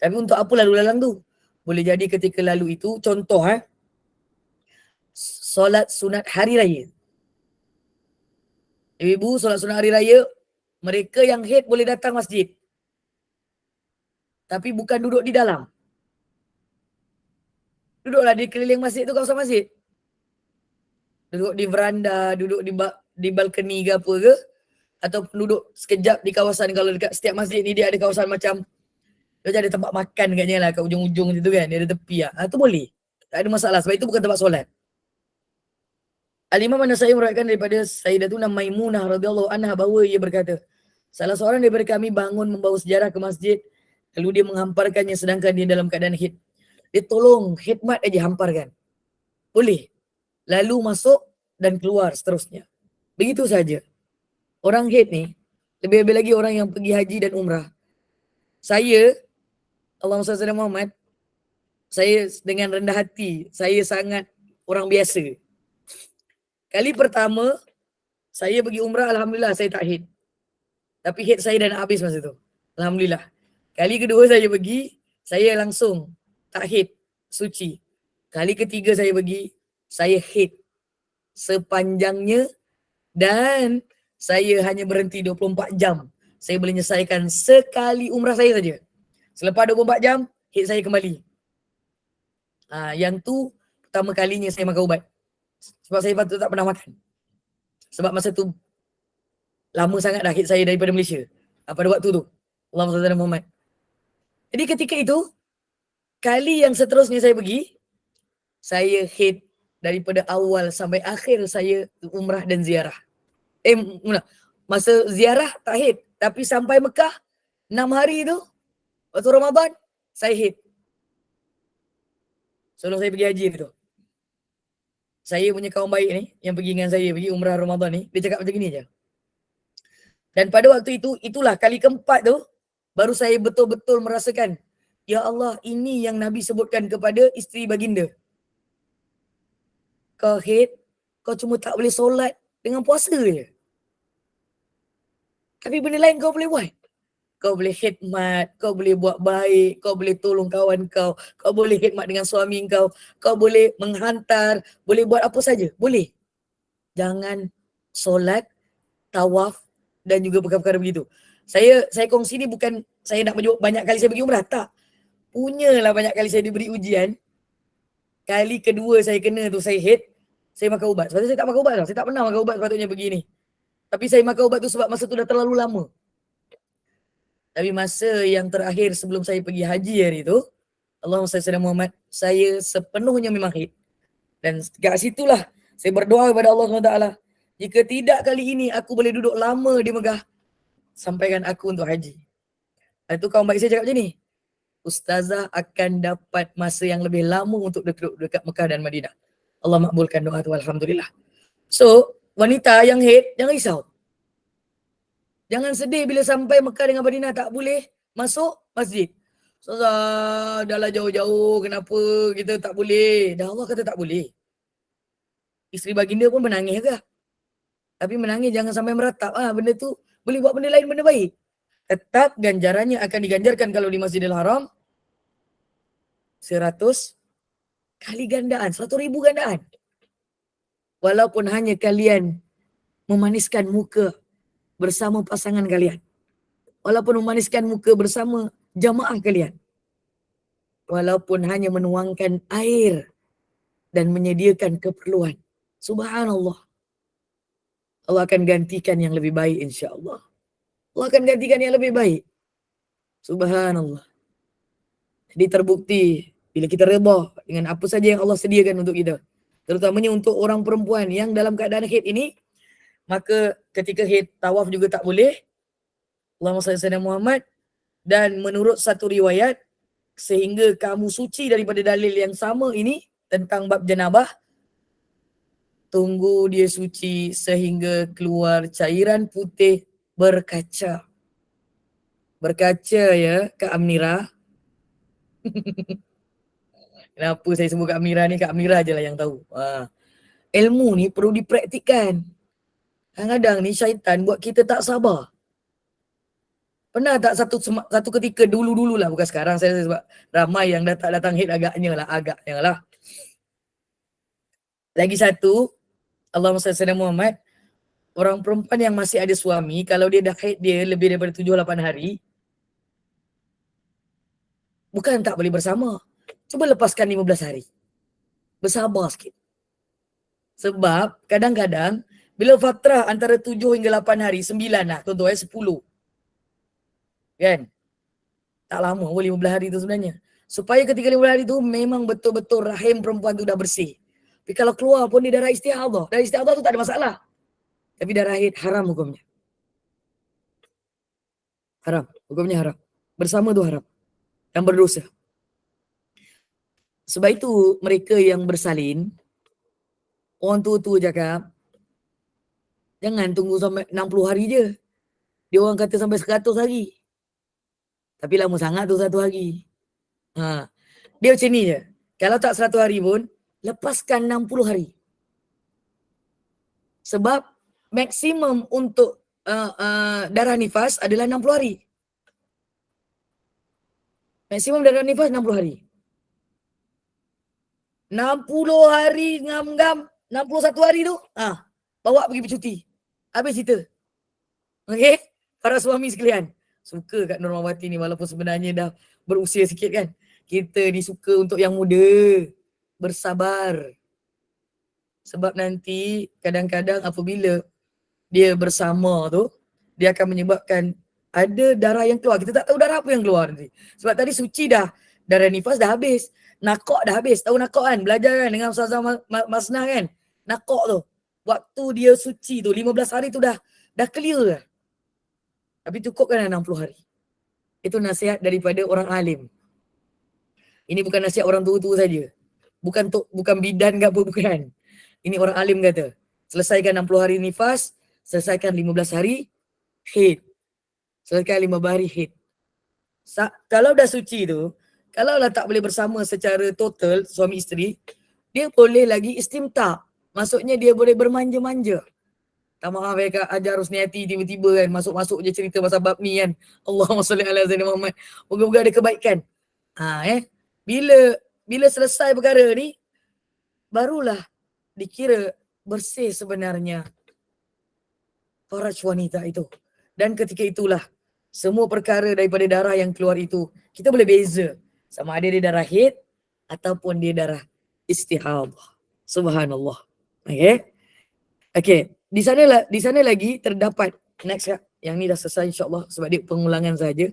Tapi untuk apa lalu lalang tu? Boleh jadi ketika lalu itu, contoh solat sunat hari raya. Ibu solat sunat hari raya, mereka yang haid boleh datang masjid. Tapi bukan duduk di dalam. Duduklah di keliling masjid tu, kawasan masjid. Duduk di veranda, duduk di balkoni ke apa ke. Atau duduk sekejap di kawasan, kalau dekat setiap masjid ni dia ada kawasan macam, dia ada tempat makan katnya lah kat ujung-ujung situ kan. Dia ada tepi lah. Tu boleh. Tak ada masalah sebab itu bukan tempat solat. Al-Imam An-Nasa'i meriwayatkan daripada Sayyidatuna Maimunah radhiyallahu anha bahawa ia berkata, salah seorang daripada kami bangun membawa sejarah ke masjid, lalu dia menghamparkannya sedangkan dia dalam keadaan haid. Dia tolong khidmat aja hamparkan. Boleh. Lalu masuk dan keluar seterusnya. Begitu saja. Orang haid ni, lebih-lebih lagi orang yang pergi haji dan umrah. Saya, Allahumma salli ala Muhammad, saya dengan rendah hati, saya sangat orang biasa. Kali pertama, saya pergi umrah, Alhamdulillah saya tak haid. Tapi haid saya dah nak habis masa tu. Alhamdulillah. Kali kedua saya pergi, saya langsung tak haid, suci. Kali ketiga saya pergi, saya haid sepanjangnya dan saya hanya berhenti 24 jam. Saya boleh menyelesaikan sekali umrah saya saja. Selepas 24 jam, haid saya kembali. Yang tu pertama kalinya saya makan ubat. Sebab saya patut tak pernah makan. Sebab masa tu lama sangat dah haid saya daripada Malaysia. Pada waktu tu. Allahumma salli ala Muhammad. Jadi ketika itu, kali yang seterusnya saya pergi, saya haid daripada awal sampai akhir saya umrah dan ziarah. Masa ziarah tak haid. Tapi sampai Mekah, 6 hari tu, waktu Ramadan, saya haid. Sebelum saya pergi haji tu. saya punya kawan baik ni, yang pergi dengan saya, pergi umrah Ramadan ni, dia cakap macam gini je. Dan pada waktu itu, itulah kali keempat tu, baru saya betul-betul merasakan, ya Allah, ini yang Nabi sebutkan kepada isteri baginda. Kau haid, kau cuma tak boleh solat dengan puasa je. Tapi benda lain kau boleh buat. Kau boleh khidmat, kau boleh buat baik, kau boleh tolong kawan kau boleh khidmat dengan suami kau boleh menghantar, boleh buat apa saja, boleh. Jangan solat, tawaf dan juga perkara-perkara begitu. Saya kongsi ni bukan saya nak menyebut banyak kali saya pergi umrah, tak. Punyalah banyak kali saya diberi ujian. Kali kedua saya kena tu saya haid, saya makan ubat. Sebab saya tak makan ubat tau. Saya tak pernah makan ubat sepatutnya begini. Tapi saya makan ubat tu sebab masa tu dah terlalu lama. Tapi masa yang terakhir sebelum saya pergi haji hari tu, Allahumma salli ala Muhammad, saya sepenuhnya memang haid. Dan kat situlah saya berdoa kepada Allah SWT, jika tidak kali ini aku boleh duduk lama di Mekah, sampaikan aku untuk haji. Lepas tu kawan baik saya cakap macam ni, Ustazah akan dapat masa yang lebih lama untuk duduk dekat Mekah dan Madinah. Allah makbulkan doa tu, alhamdulillah. So, wanita yang haid, jangan risau. Jangan sedih bila sampai Mekah dengan Madinah tak boleh masuk masjid. Ustazah, dah lah jauh-jauh, kenapa kita tak boleh? Dah Allah kata tak boleh. Isteri baginda pun menangis agak. Tapi menangis jangan sampai meratap. Benda tu boleh buat benda lain, benda baik. Tetap ganjarannya akan diganjarkan kalau di Masjidil Haram 100 kali gandaan, 100,000 gandaan. Walaupun hanya kalian memaniskan muka bersama pasangan kalian. Walaupun memaniskan muka bersama jamaah kalian. Walaupun hanya menuangkan air dan menyediakan keperluan. Subhanallah. Allah akan gantikan yang lebih baik insya-Allah. Allah akan gantikan yang lebih baik. Subhanallah. Jadi terbukti bila kita redha dengan apa saja yang Allah sediakan untuk kita. Terutamanya untuk orang perempuan yang dalam keadaan haid ini, maka ketika haid tawaf juga tak boleh. Allahumma salli ala Muhammad. Dan menurut satu riwayat, sehingga kamu suci daripada dalil yang sama ini tentang bab janabah, tunggu dia suci sehingga keluar cairan putih berkaca. Berkaca ya, Kak Amnira. Kenapa saya sebut Kak Amnira ni? Kak Amnira je lah yang tahu. Ilmu ni perlu dipraktikkan. Kadang-kadang ni syaitan buat kita tak sabar. Pernah tak satu ketika dulu-dulu lah, bukan sekarang saya sebab ramai yang datang haid agaknya lah. Lagi satu, Allahumma salli ala Muhammad, orang perempuan yang masih ada suami, kalau dia dah haid dia lebih daripada 7-8 hari, bukan tak boleh bersama. Cuba lepaskan 15 hari. Bersabar sikit. Sebab kadang-kadang bila fatrah antara 7 hingga 8 hari, 9 lah, contoh 10. Kan? Tak lama pun 15 hari tu sebenarnya. Supaya ketika 15 hari tu memang betul-betul rahim perempuan tu dah bersih. Tapi kalau keluar pun dia darah istihadah. Darah istihadah tu tak ada masalah. Tapi darah haid haram hukumnya. Haram. Hukumnya haram. Bersama tu haram. Dan berdosa. Sebab itu mereka yang bersalin, orang tua-tua cakap, jangan tunggu sampai 60 hari je. Dia orang kata sampai 100 hari. Tapi lama sangat tu 1 hari. Dia macam ni je. Kalau tak 100 hari pun, lepaskan 60 hari. Sebab maksimum untuk darah nifas adalah 60 hari. Maksimum darah nifas 60 hari. 60 hari ngam-ngam, 61 hari tu, bawa pergi bercuti. Habis cerita. Okey? Para suami sekalian. Suka kat Nurmawati ni walaupun sebenarnya dah berusia sikit kan. Kita ni suka untuk yang muda. Bersabar. Sebab nanti kadang-kadang apabila dia bersama tu, dia akan menyebabkan ada darah yang keluar. Kita tak tahu darah apa yang keluar nanti. Sebab tadi suci dah. Darah nifas dah habis. Nakok dah habis. Tahu nakok kan? Belajar kan dengan Ustazah Masnah kan? Nakok tu. Waktu dia suci tu, 15 hari tu dah clear lah. Tapi cukup kan 60 hari. Itu nasihat daripada orang alim. Ini bukan nasihat orang tua-tua saja. Bukan bidan ke apa, bukan. Ini orang alim kata. Selesaikan 60 hari nifas, selesaikan 15 hari haid. Selesaikan 15 hari haid. Kalau dah suci tu, kalau lah tak boleh bersama secara total suami isteri, dia boleh lagi istimta. Maksudnya dia boleh bermanja-manja. Tak maaf Kak Hajar Husniati tiba-tiba kan masuk-masuk je cerita pasal bab ni kan. Allahumma salli ala Zainal Muhammad. Moga-moga ada kebaikan. Bila selesai perkara ni, barulah dikira bersih sebenarnya faraj wanita itu. Dan ketika itulah semua perkara daripada darah yang keluar itu kita boleh beza sama ada dia darah haid ataupun dia darah istihadah. Subhanallah. Okey. Di sana lagi terdapat next Kak. Yang ni dah selesai insya-Allah sebab dia pengulangan saja.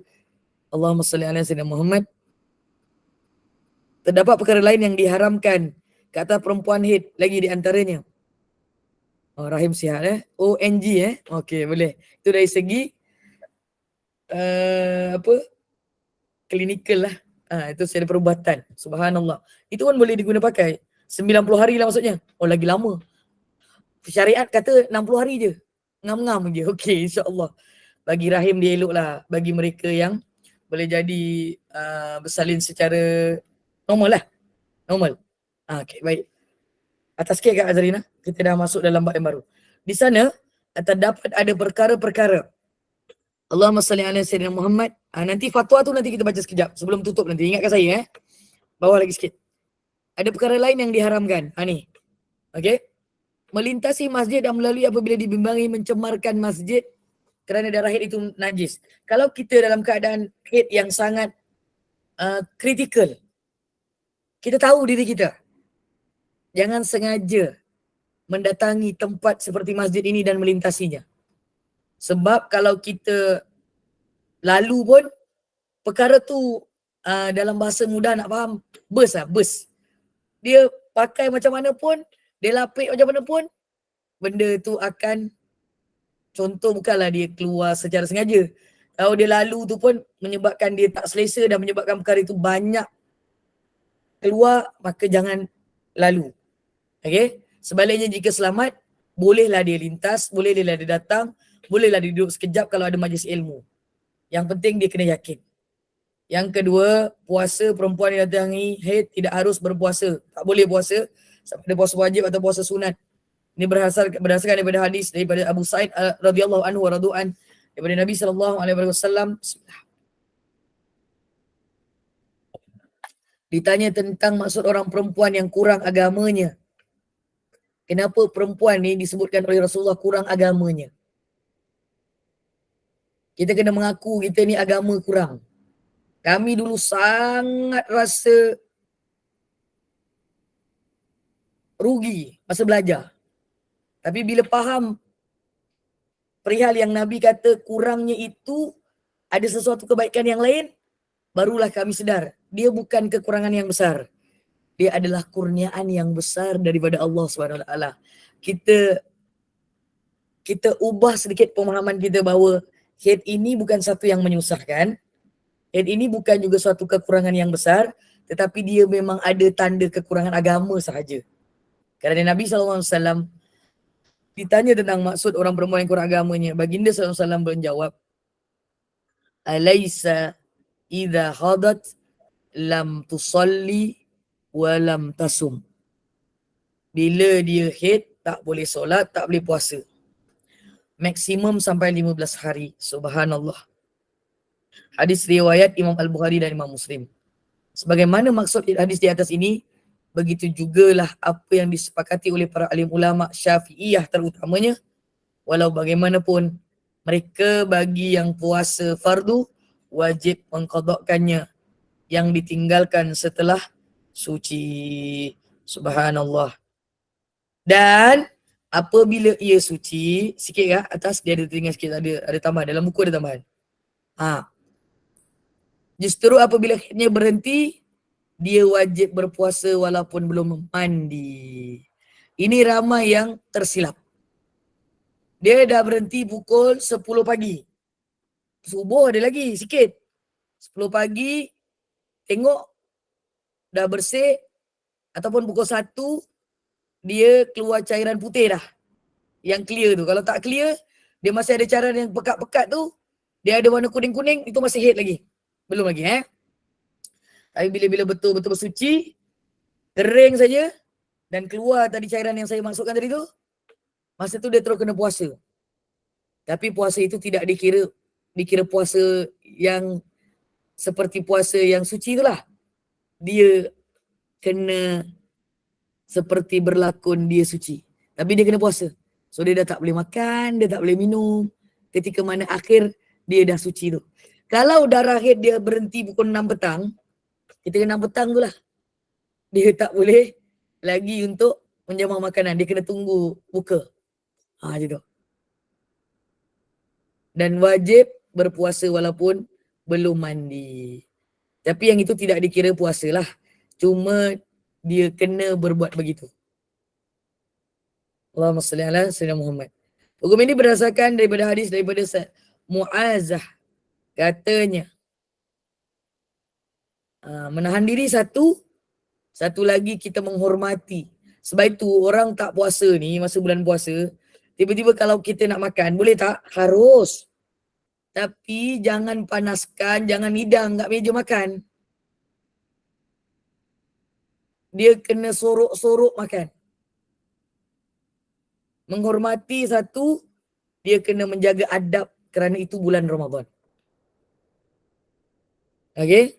Allahumma salli ala sayyidina Muhammad. Terdapat perkara lain yang diharamkan ke atas perempuan haid lagi di antaranya. Rahim sihat ONG Okey, boleh. Itu dari segi klinikal lah. Itu secara perubatan. Subhanallah. Itu pun boleh diguna pakai. 90 hari lah maksudnya. Oh, lagi lama. Syariat kata 60 hari je. Ngam-ngam je. Okey, insya-Allah. Bagi rahim dia elok lah. Bagi mereka yang boleh jadi bersalin secara normal lah. Normal. Okey, baik. Atas sikit Kak Azrina. Kita dah masuk dalam bab yang baru. Di sana terdapat ada perkara-perkara. Allahumma salli ala sayyidina Muhammad. Nanti fatwa tu nanti kita baca sekejap. Sebelum tutup nanti. Ingatkan saya Bawah lagi sikit. Ada perkara lain yang diharamkan. Ni. Okey. Melintasi masjid dan melalui apabila dibimbangi mencemarkan masjid kerana darah haid itu najis. Kalau kita dalam keadaan haid yang sangat kritikal, kita tahu diri kita, jangan sengaja mendatangi tempat seperti masjid ini dan melintasinya. Sebab kalau kita lalu pun, perkara tu dalam bahasa mudah nak faham, bus. Dia pakai macam mana pun, dia lapik macam mana pun, benda tu akan, contoh bukanlah dia keluar secara sengaja. Kalau dia lalu tu pun menyebabkan dia tak selesa dan menyebabkan perkara itu banyak keluar, maka jangan lalu. Okey? Sebaliknya jika selamat, bolehlah dia lintas, bolehlah dia datang, bolehlah dia duduk sekejap kalau ada majlis ilmu. Yang penting dia kena yakin. Yang kedua, puasa perempuan yang datangi haid tidak harus berpuasa. Tak boleh puasa, sama ada puasa wajib atau puasa sunat. Ini berdasarkan daripada hadis daripada Abu Sa'id radhiyallahu anhu wa radu'an daripada Nabi sallallahu alaihi wasallam. Ditanya tentang maksud orang perempuan yang kurang agamanya. Kenapa perempuan ni disebutkan oleh Rasulullah kurang agamanya? Kita kena mengaku kita ni agama kurang. Kami dulu sangat rasa rugi masa belajar. Tapi bila faham perihal yang Nabi kata kurangnya itu ada sesuatu kebaikan yang lain, barulah kami sedar. Dia bukan kekurangan yang besar. Dia adalah kurniaan yang besar daripada Allah SWT. Kita ubah sedikit pemahaman kita bahawa haid ini bukan satu yang menyusahkan. Haid ini bukan juga suatu kekurangan yang besar, tetapi dia memang ada tanda kekurangan agama sahaja. Kerana Nabi SAW ditanya tentang maksud orang perempuan yang kurang agamanya, baginda SAW menjawab, Alaysa idha hadat lam tusalli wa lam tasum. Bila dia haid, tak boleh solat, tak boleh puasa. Maksimum sampai 15 hari. Subhanallah. Hadis riwayat Imam Al-Bukhari dan Imam Muslim. Sebagaimana maksud hadis di atas ini, begitu jugalah apa yang disepakati oleh para alim ulama Syafi'iyah terutamanya. Walau bagaimanapun, mereka bagi yang puasa fardu, wajib mengqadakkannya yang ditinggalkan setelah suci. Subhanallah. Dan apabila ia suci, sikit ya, atas dia ada tinggal sikit, ada tambahan, dalam buku ada tambahan. Justru apabila haidnya berhenti, dia wajib berpuasa walaupun belum mandi. Ini ramai yang tersilap. Dia dah berhenti pukul 10 pagi. Subuh ada lagi sikit. 10 pagi, tengok dah bersih, ataupun pukul 1, dia keluar cairan putih dah. Yang clear tu. Kalau tak clear, dia masih ada cairan yang pekat-pekat tu, dia ada warna kuning-kuning, itu masih haid lagi. Belum lagi Tapi bila-bila betul-betul bersuci, kering saja, dan keluar tadi cairan yang saya maksudkan tadi tu, masa tu dia terus kena puasa. Tapi puasa itu tidak dikira puasa yang seperti puasa yang suci itulah. Dia kena seperti berlakon dia suci. Tapi dia kena puasa. So dia dah tak boleh makan, dia tak boleh minum. Ketika mana akhir dia dah suci tu. Kalau darah haid dia berhenti pukul 6 petang, ketika 6 petang tu lah, dia tak boleh lagi untuk menjamah makanan. Dia kena tunggu buka. Macam tu. Dan wajib berpuasa walaupun belum mandi. Tapi yang itu tidak dikira puasa lah. Cuma dia kena berbuat begitu. Allahumma salli ala Sayyidina Muhammad. Hukum ini berdasarkan daripada hadis daripada Mu'azah. Katanya, menahan diri satu lagi kita menghormati. Sebab itu orang tak puasa ni, masa bulan puasa, tiba-tiba kalau kita nak makan, boleh tak? Harus. Tapi jangan panaskan, jangan hidang kat meja makan. Dia kena sorok-sorok makan. Menghormati satu, dia kena menjaga adab kerana itu bulan Ramadan. Okey?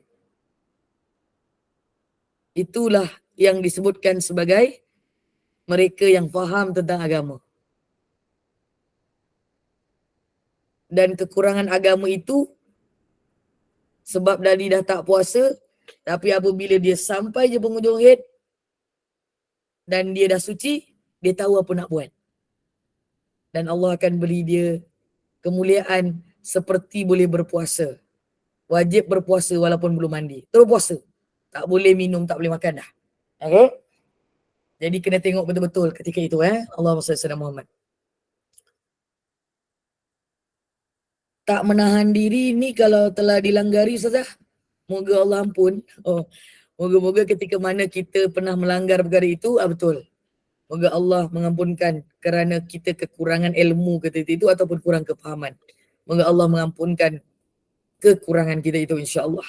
Itulah yang disebutkan sebagai mereka yang faham tentang agama. Dan kekurangan agama itu sebab dari dah tak puasa, tapi apabila dia sampai je penghujung haid dan dia dah suci, dia tahu apa nak buat. Dan Allah akan beri dia kemuliaan seperti boleh berpuasa. Wajib berpuasa walaupun belum mandi. Terus puasa. Tak boleh minum, tak boleh makan dah. Okay? Jadi kena tengok betul-betul ketika itu. Allahumma salli ala Muhammad. Tak menahan diri ni kalau telah dilanggari saja, moga Allah ampun. Moga-moga ketika mana kita pernah melanggar perkara itu, betul. Moga Allah mengampunkan kerana kita kekurangan ilmu ketika itu ataupun kurang kefahaman. Moga Allah mengampunkan kekurangan kita itu insya-Allah.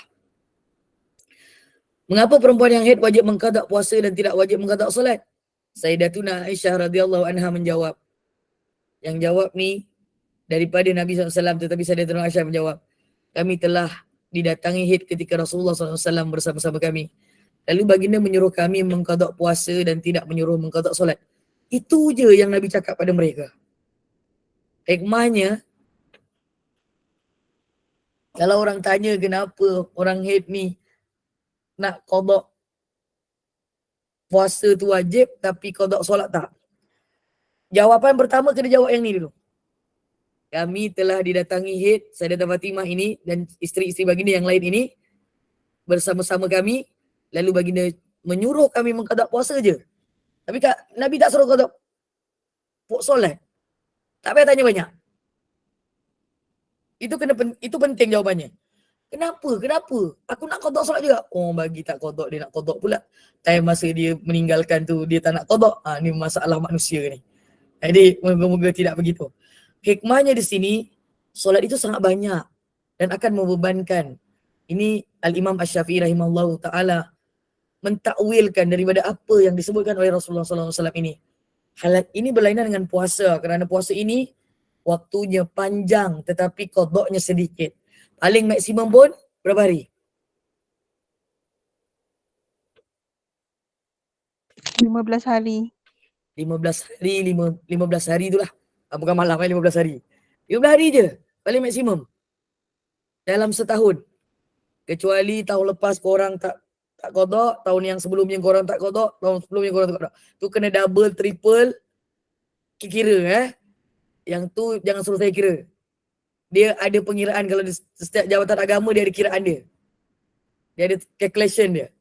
Mengapa perempuan yang haid wajib mengqada puasa dan tidak wajib mengqada solat? Sayyidatuna Aisyah radhiyallahu anha menjawab. Yang jawab ni daripada Nabi SAW, tetapi Sayyidatuna Aisyah menjawab, kami telah didatangi haid ketika Rasulullah SAW bersama-sama kami. Lalu baginda menyuruh kami mengqada puasa dan tidak menyuruh mengqada solat. Itu je yang Nabi cakap pada mereka. Hikmahnya, kalau orang tanya kenapa orang haid ni nak qada puasa tu wajib tapi qada solat tak? Jawapan pertama kena jawab yang ni dulu. Kami telah didatangi haid Sayyidatah Fatimah ini dan isteri-isteri baginda yang lain ini bersama-sama kami, lalu baginda menyuruh kami mengqada puasa je. Tapi Nabi tak suruh qada solat. Tak payah tanya banyak. Itu penting jawapannya. Kenapa? Aku nak qada solat juga. Bagi tak qada, dia nak qada pula. Time masa dia meninggalkan tu dia tak nak qada. Ni masalah manusia ni. Jadi moga-moga tidak begitu. Hikmahnya di sini, solat itu sangat banyak dan akan membebankan. Ini Al-Imam Asy-Syafi'i rahimahullahu ta'ala mentakwilkan daripada apa yang disebutkan oleh Rasulullah SAW ini. Hal ini berlainan dengan puasa kerana puasa ini waktunya panjang tetapi qadanya sedikit. Paling maksimum pun berapa hari? 15 hari. 15 hari itulah. Bukan malam, 15 hari. 15 hari je paling maksimum dalam setahun. Kecuali tahun lepas korang tak qada, tahun yang sebelumnya korang tak qada, tahun sebelumnya korang tak qada. Tu kena double, triple kira. Yang tu jangan suruh saya kira. Dia ada pengiraan kalau setiap jabatan agama dia ada kiraan dia. Dia ada calculation dia.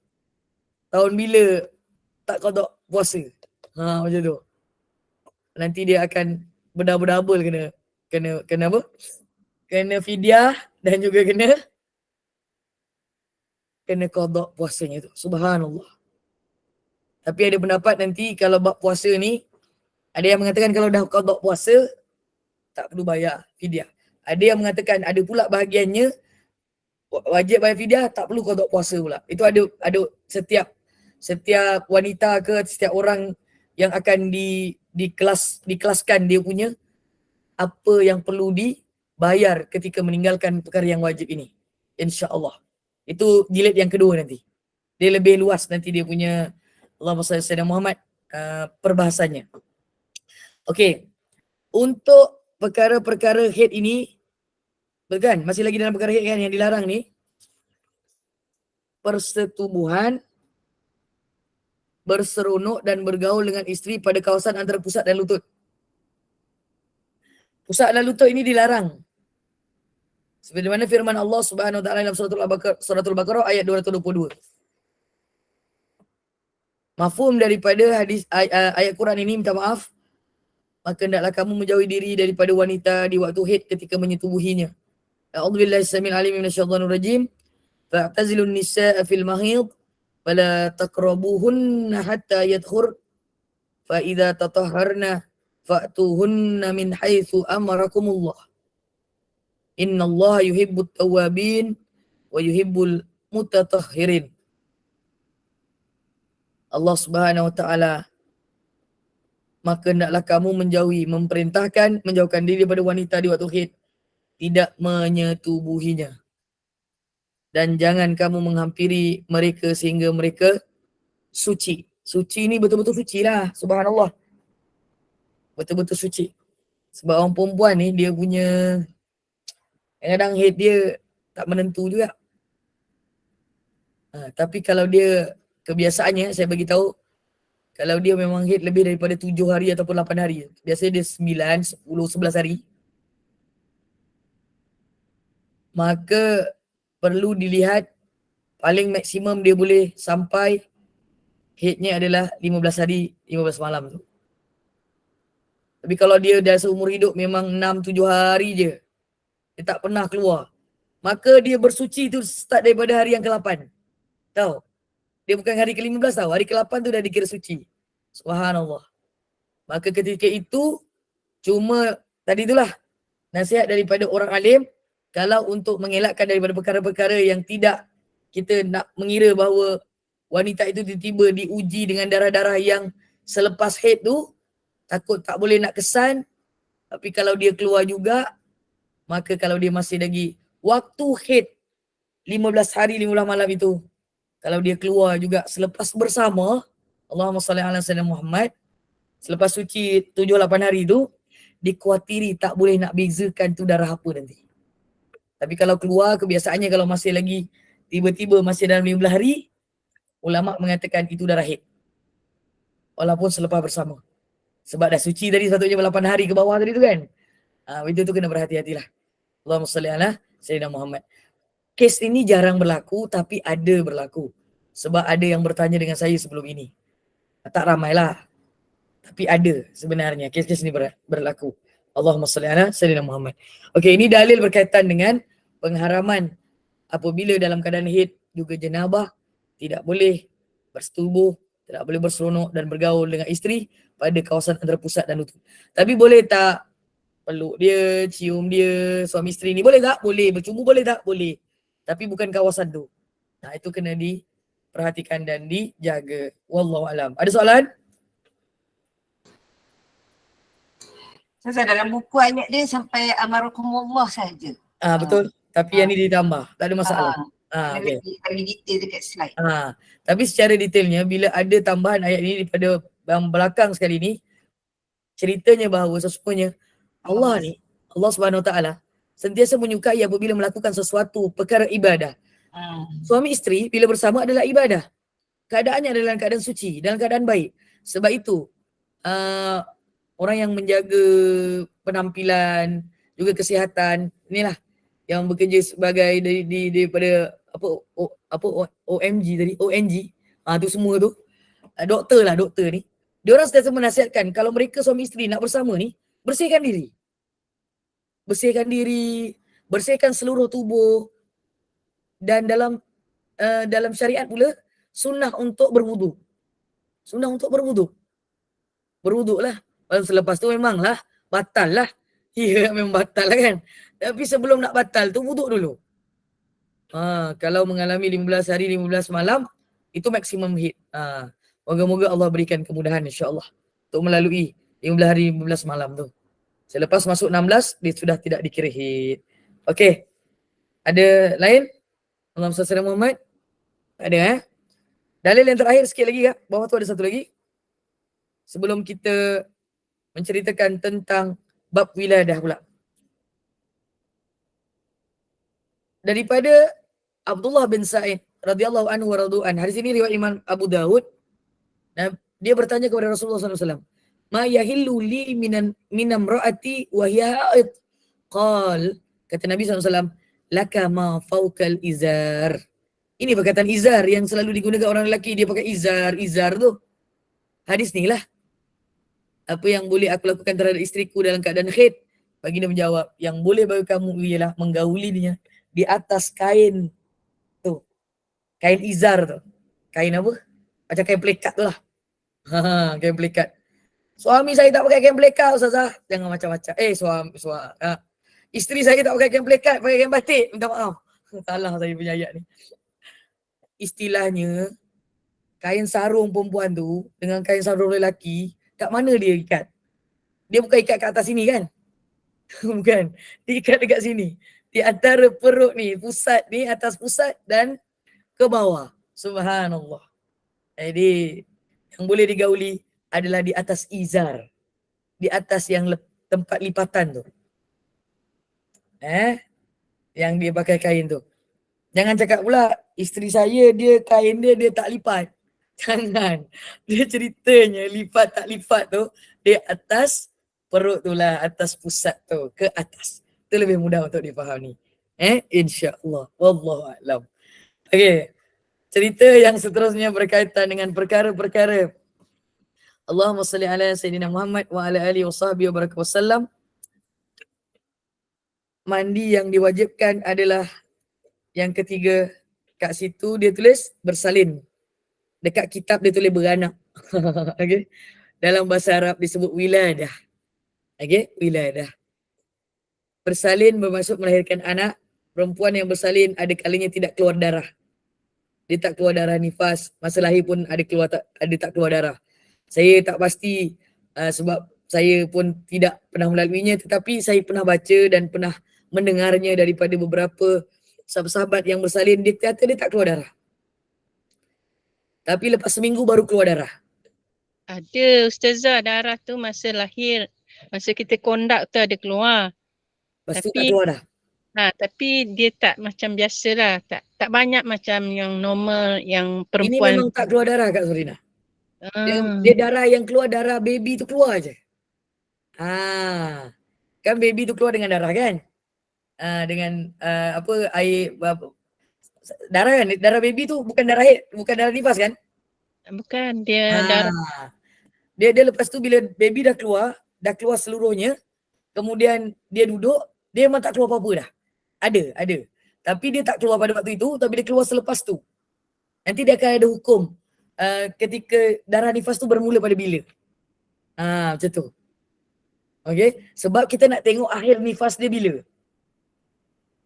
Tahun bila tak qada puasa. Macam tu. Nanti dia akan berdouble kena apa? Kena fidyah dan juga kena qada puasanya tu. Subhanallah. Tapi ada pendapat nanti kalau bab puasa ni, ada yang mengatakan kalau dah qada puasa tak perlu bayar fidyah. Ada yang mengatakan ada pula bahagiannya wajib bayar fidyah, tak perlu qada puasa pula. Itu ada setiap wanita ke setiap orang yang akan dikelaskan dia punya apa yang perlu dibayar ketika meninggalkan perkara yang wajib ini. InsyaAllah. Itu jilid yang kedua nanti. Dia lebih luas nanti dia punya Allahumma salli ala Muhammad perbahasannya. Okey. Untuk perkara-perkara haid ini, kan? Masih lagi dalam perkara haid kan yang dilarang ni. Persetubuhan, berseronok dan bergaul dengan isteri pada kawasan antara pusat dan lutut. Pusat dan lutut ini dilarang. Seperti mana firman Allah Subhanahu wa taala dalam suratul Baqarah ayat 222. Mafhum daripada hadis ayat Quran ini, minta maaf, maka hendaklah kamu menjauhi diri daripada wanita di waktu haid ketika menyetubuhinya. A'udzubillahi samil alim minasyaitonir rajim. Fa'tazilun nisaa fil mahid wala taqrabuhunna hatta yadkhur fa idza tatahharna fa'tuhunna min haitsu amarakumullah. Innallaha yuhibbut tawwabin wa yuhibbul mutatahhirin. Allah Subhanahu wa taala, maka hendaklah kamu menjauhkan diri daripada wanita di waktu haid, tidak menyetubuhinya. Dan jangan kamu menghampiri mereka sehingga mereka suci. Suci ni betul-betul suci lah, subhanallah. Betul-betul suci. Sebab orang perempuan ni dia punya kadang-kadang haid dia tak menentu juga. Tapi kalau dia kebiasaannya, saya bagi tahu, kalau dia memang haid lebih daripada 7 hari ataupun 8 hari, biasanya dia 9, 10, 11 hari, maka perlu dilihat paling maksimum dia boleh sampai haidnya adalah 15 hari, 15 malam tu. Tapi kalau dia dah seumur hidup memang 6-7 hari je, dia tak pernah keluar, maka dia bersuci tu start daripada hari yang ke-8. Tahu? Dia bukan hari ke-15 tahu, hari ke-8 tu dah dikira suci. Subhanallah. Maka ketika itu, cuma tadi itulah nasihat daripada orang alim, kalau untuk mengelakkan daripada perkara-perkara yang tidak kita nak mengira bahawa wanita itu tiba-tiba diuji dengan darah-darah yang selepas haid tu, takut tak boleh nak kesan, tapi kalau dia keluar juga, maka kalau dia masih lagi waktu haid 15 hari 15 malam itu, kalau dia keluar juga selepas bersama, Allahumma salli ala sayyidina Muhammad, selepas suci 7-8 hari tu, dikuatiri tak boleh nak bezakan tu darah apa nanti. Tapi kalau keluar, kebiasaannya kalau masih lagi tiba-tiba masih dalam 15 hari, ulama mengatakan itu darah haid. Walaupun selepas bersama. Sebab dah suci tadi sepatutnya 8 hari ke bawah tadi tu kan. Itu tu kena berhati-hatilah. Allahumma salli ala sayyidina Muhammad. Kes ini jarang berlaku tapi ada berlaku. Sebab ada yang bertanya dengan saya sebelum ini. Tak ramailah. Tapi ada sebenarnya kes-kes ini berlaku. Allahumma salli ala sayyidina Muhammad. Okey, ini dalil berkaitan dengan pengharaman apabila dalam keadaan haid juga jenabah tidak boleh bersetubuh, tidak boleh berseronok dan bergaul dengan isteri pada kawasan antara pusat dan lutut. Tapi boleh tak peluk dia, cium dia, suami isteri ni boleh tak? Boleh. Bercumbu boleh tak? Boleh. Tapi bukan kawasan tu. Itu kena diperhatikan dan dijaga. Wallahu alam. Ada soalan? Saya dalam buku ayat dia sampai amarakumullah saja. Betul. Tapi yang ni ditambah. Tak ada masalah. Okay. Lagi detail dekat slide. Tapi secara detailnya bila ada tambahan ayat ini daripada yang belakang sekali ni, ceritanya bahawa sesungguhnya Allah ni, Allah Subhanahu Wa Taala sentiasa menyukai apabila melakukan sesuatu perkara ibadah. Suami isteri bila bersama adalah ibadah. Keadaannya adalah dalam keadaan suci, dalam keadaan baik. Sebab itu orang yang menjaga penampilan, juga kesihatan, inilah yang bekerja sebagai daripada OMG tadi, ONG, tu semua tu, doktor ni, diorang sentiasa menasihatkan kalau mereka suami isteri nak bersama ni, bersihkan diri, bersihkan seluruh tubuh, dan dalam syariat pula sunnah untuk berwudu. Sunnah untuk berwuduk. Berwuduk lah. Lalu selepas tu memanglah batal lah. Ya, memang batal lah kan. Tapi sebelum nak batal tu wuduk dulu. Kalau mengalami 15 hari 15 malam, itu maksimum hid. Moga-moga Allah berikan kemudahan insya-Allah untuk melalui 15 hari 15 malam tu. Selepas masuk 16, dia sudah tidak dikira hid. Okey. Ada lain? Allahumma salli ala Muhammad. Ada Dalil yang terakhir sikit lagi kak. Bawah tu ada satu lagi. Sebelum kita menceritakan tentang bab wiladah pula. Daripada Abdullah bin Sa'id radhiyallahu anhu wa radu'an. Hadis ini riwayat Imam Abu Dawud. Nah, dia bertanya kepada Rasulullah SAW. Ma yahillu li minam ra'ati wa hiya ha'id. Qal, kata Nabi SAW, laka ma fawqal izar. Ini perkataan izar yang selalu digunakan orang lelaki. Dia pakai izar tu. Hadis ni lah. Apa yang boleh aku lakukan terhadap isteriku dalam keadaan haid? Baginda menjawab, yang boleh bagi kamu ialah menggaulinya di atas kain tu. Kain izar tu. Kain apa? Macam kain pelikat tu lah. Kain pelikat. Suami saya tak pakai kain pelikat, Ustazah. Jangan macam-macam. Isteri saya tak pakai kain pelikat, pakai kain batik. Minta maaf. Salah saya punya ayat ni. Istilahnya, kain sarung perempuan tu dengan kain sarung lelaki, kat mana dia ikat? Dia bukan ikat kat atas sini kan? Bukan. Dia ikat dekat sini. Di antara perut ni, pusat ni, atas pusat dan ke bawah. Subhanallah. Jadi, yang boleh digauli adalah di atas izar. Di atas yang tempat lipatan tu. Yang dia pakai kain tu. Jangan cakap pula, isteri saya dia kain dia tak lipat. Jangan. Dia ceritanya lipat tak lipat tu, dia atas perut tu lah, atas pusat tu, ke atas. Itu lebih mudah untuk difahami. InsyaAllah. Wallahu a'lam. Okey. Cerita yang seterusnya berkaitan dengan perkara-perkara. Allahumma salli ala Sayyidina Muhammad wa ala alihi wa sahbihi wa barakatuh wasallam. Mandi yang diwajibkan adalah yang ketiga. Kat situ dia tulis bersalin. Dekat kitab dia tulis beranak. Okay. Dalam bahasa Arab disebut wiladah. Okay, wiladah. Bersalin bermaksud melahirkan anak. Perempuan yang bersalin ada kalanya tidak keluar darah. Dia tak keluar darah nifas. Masa lahir pun ada tak keluar darah. Saya tak pasti sebab saya pun tidak pernah melaluinya, tetapi saya pernah baca dan pernah mendengarnya daripada beberapa sahabat-sahabat yang bersalin, dia kata dia tak keluar darah. Tapi lepas seminggu baru keluar darah. Ada Ustazah, darah tu masa lahir, masa kita kondak tu ada keluar. Lepas tu tak keluar dah. Tapi dia tak macam biasalah, tak banyak macam yang normal yang Ini perempuan. memang tak keluar darah Kak Surina. Dia darah yang keluar, darah baby tu keluar je. Kan baby tu keluar dengan darah kan? Dengan air darah kan? Darah baby tu bukan darah haid, bukan darah nifas kan? Bukan, dia darah. Dia lepas tu bila baby dah keluar seluruhnya, kemudian dia duduk, dia memang tak keluar apa-apa dah. Ada. Tapi dia tak keluar pada waktu itu, tapi dia keluar selepas tu. Nanti dia akan ada hukum ketika darah nifas tu bermula pada bila. Macam tu. Okay? Sebab kita nak tengok akhir nifas dia bila.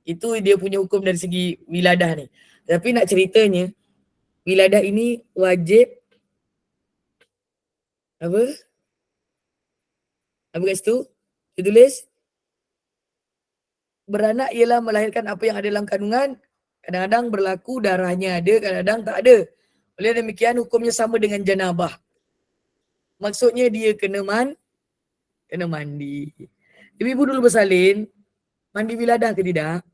Itu dia punya hukum dari segi wiladah ni. Tapi nak ceritanya, wiladah ini wajib apa kat situ? Dia tulis beranak ialah melahirkan apa yang ada dalam kandungan. Kadang-kadang berlaku darahnya ada, kadang-kadang tak ada. Oleh demikian hukumnya sama dengan janabah. Maksudnya dia kena mandi. Ibu dulu bersalin, mandi wiladah ke tidak?